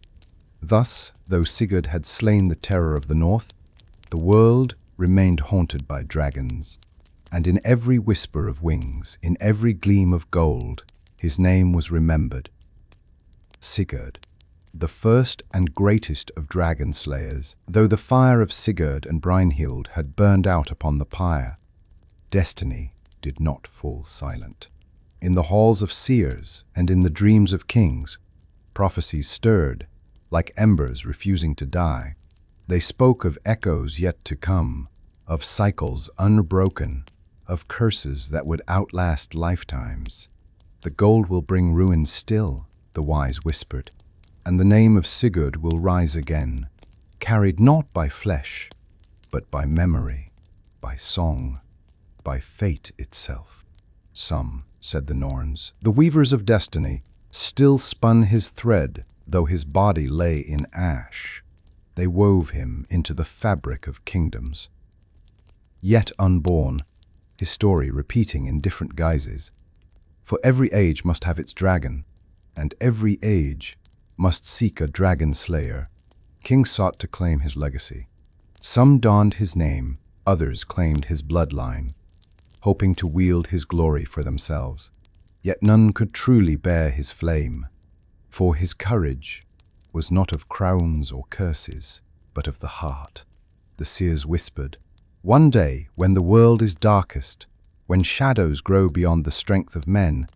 Thus, though Sigurd had slain the terror of the north, the world remained haunted by dragons. And in every whisper of wings, in every gleam of gold, his name was remembered. Sigurd, the first and greatest of dragon slayers. Though the fire of Sigurd and Brynhild had burned out upon the pyre, destiny did not fall silent. In the halls of seers and in the dreams of kings, prophecies stirred, like embers refusing to die. They spoke of echoes yet to come, of cycles unbroken, of curses that would outlast lifetimes. "The gold will bring ruin still," the wise whispered, "and the name of Sigurd will rise again, carried not by flesh, but by memory, by song, by fate itself." Some, said the Norns, the weavers of destiny, still spun his thread, though his body lay in ash. They wove him into the fabric of kingdoms. Yet unborn, his story repeating in different guises. For every age must have its dragon, and every age must seek a dragon-slayer. Kings sought to claim his legacy. Some donned his name, others claimed his bloodline, hoping to wield his glory for themselves. Yet none could truly bear his flame, for his courage was not of crowns or curses, but of the heart. The seers whispered, "One day, when the world is darkest, when shadows grow beyond the strength of men,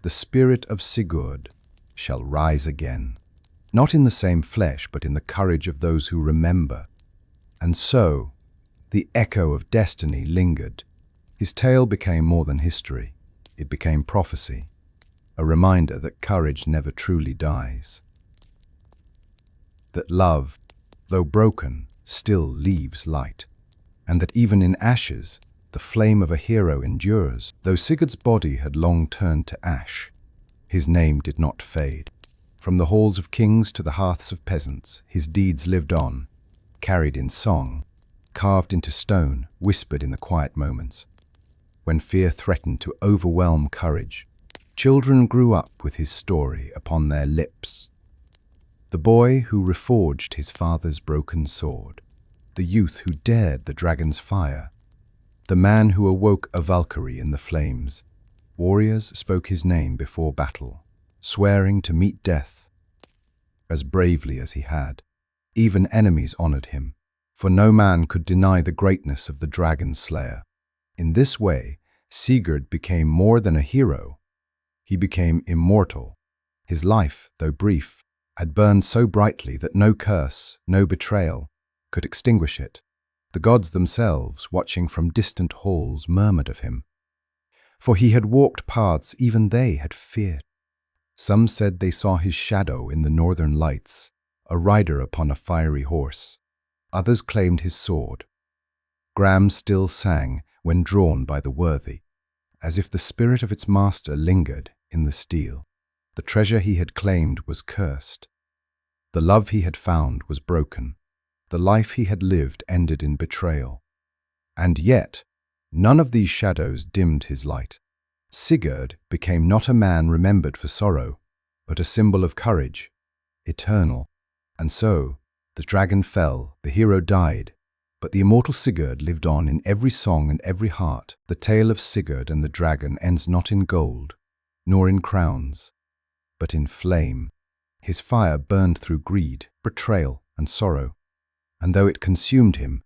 the spirit of Sigurd shall rise again, not in the same flesh, but in the courage of those who remember." And so, the echo of destiny lingered. His tale became more than history. It became prophecy, a reminder that courage never truly dies. That love, though broken, still leaves light, and that even in ashes, the flame of a hero endures. Though Sigurd's body had long turned to ash, his name did not fade. From the halls of kings to the hearths of peasants, his deeds lived on, carried in song, carved into stone, whispered in the quiet moments. When fear threatened to overwhelm courage, children grew up with his story upon their lips. The boy who reforged his father's broken sword, the youth who dared the dragon's fire, the man who awoke a Valkyrie in the flames. Warriors spoke his name before battle, swearing to meet death as bravely as he had. Even enemies honored him, for no man could deny the greatness of the Dragon-Slayer. In this way, Sigurd became more than a hero. He became immortal. His life, though brief, had burned so brightly that no curse, no betrayal, could extinguish it. The gods themselves, watching from distant halls, murmured of him. For he had walked paths even they had feared. Some said they saw his shadow in the northern lights, a rider upon a fiery horse. Others claimed his sword. Gram still sang when drawn by the worthy, as if the spirit of its master lingered in the steel. The treasure he had claimed was cursed. The love he had found was broken. The life he had lived ended in betrayal. And yet, none of these shadows dimmed his light. Sigurd became not a man remembered for sorrow, but a symbol of courage, eternal. And so, the dragon fell, the hero died, but the immortal Sigurd lived on in every song and every heart. The tale of Sigurd and the dragon ends not in gold, nor in crowns, but in flame. His fire burned through greed, betrayal, and sorrow, and though it consumed him,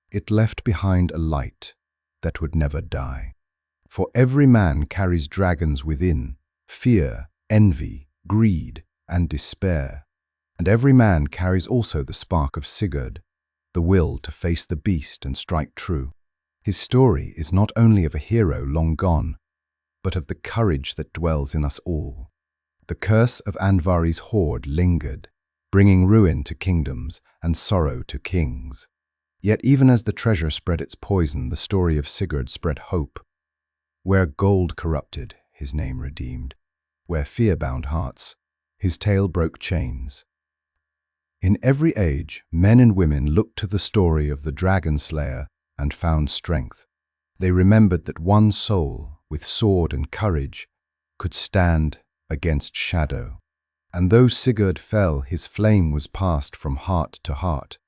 it left behind a light that would never die. For every man carries dragons within, fear, envy, greed, and despair. And every man carries also the spark of Sigurd, the will to face the beast and strike true. His story is not only of a hero long gone, but of the courage that dwells in us all. The curse of Andvari's horde lingered, bringing ruin to kingdoms and sorrow to kings. Yet even as the treasure spread its poison, the story of Sigurd spread hope. Where gold corrupted, his name redeemed. Where fear bound hearts, his tale broke chains. In every age, men and women looked to the story of the Dragon-Slayer and found strength. They remembered that one soul, with sword and courage, could stand against shadow. And though Sigurd fell, his flame was passed from heart to heart,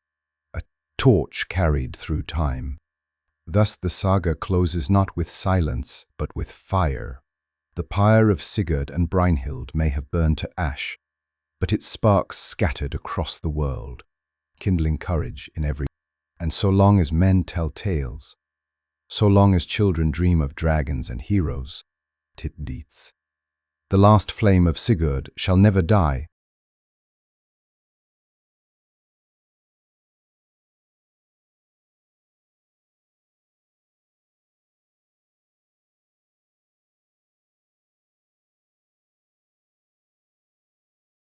a torch carried through time. Thus the saga closes not with silence, but with fire. The pyre of Sigurd and Brynhild may have burned to ash, but its sparks scattered across the world, kindling courage in every. And so long as men tell tales, so long as children dream of dragons and heroes, the last flame of Sigurd shall never die,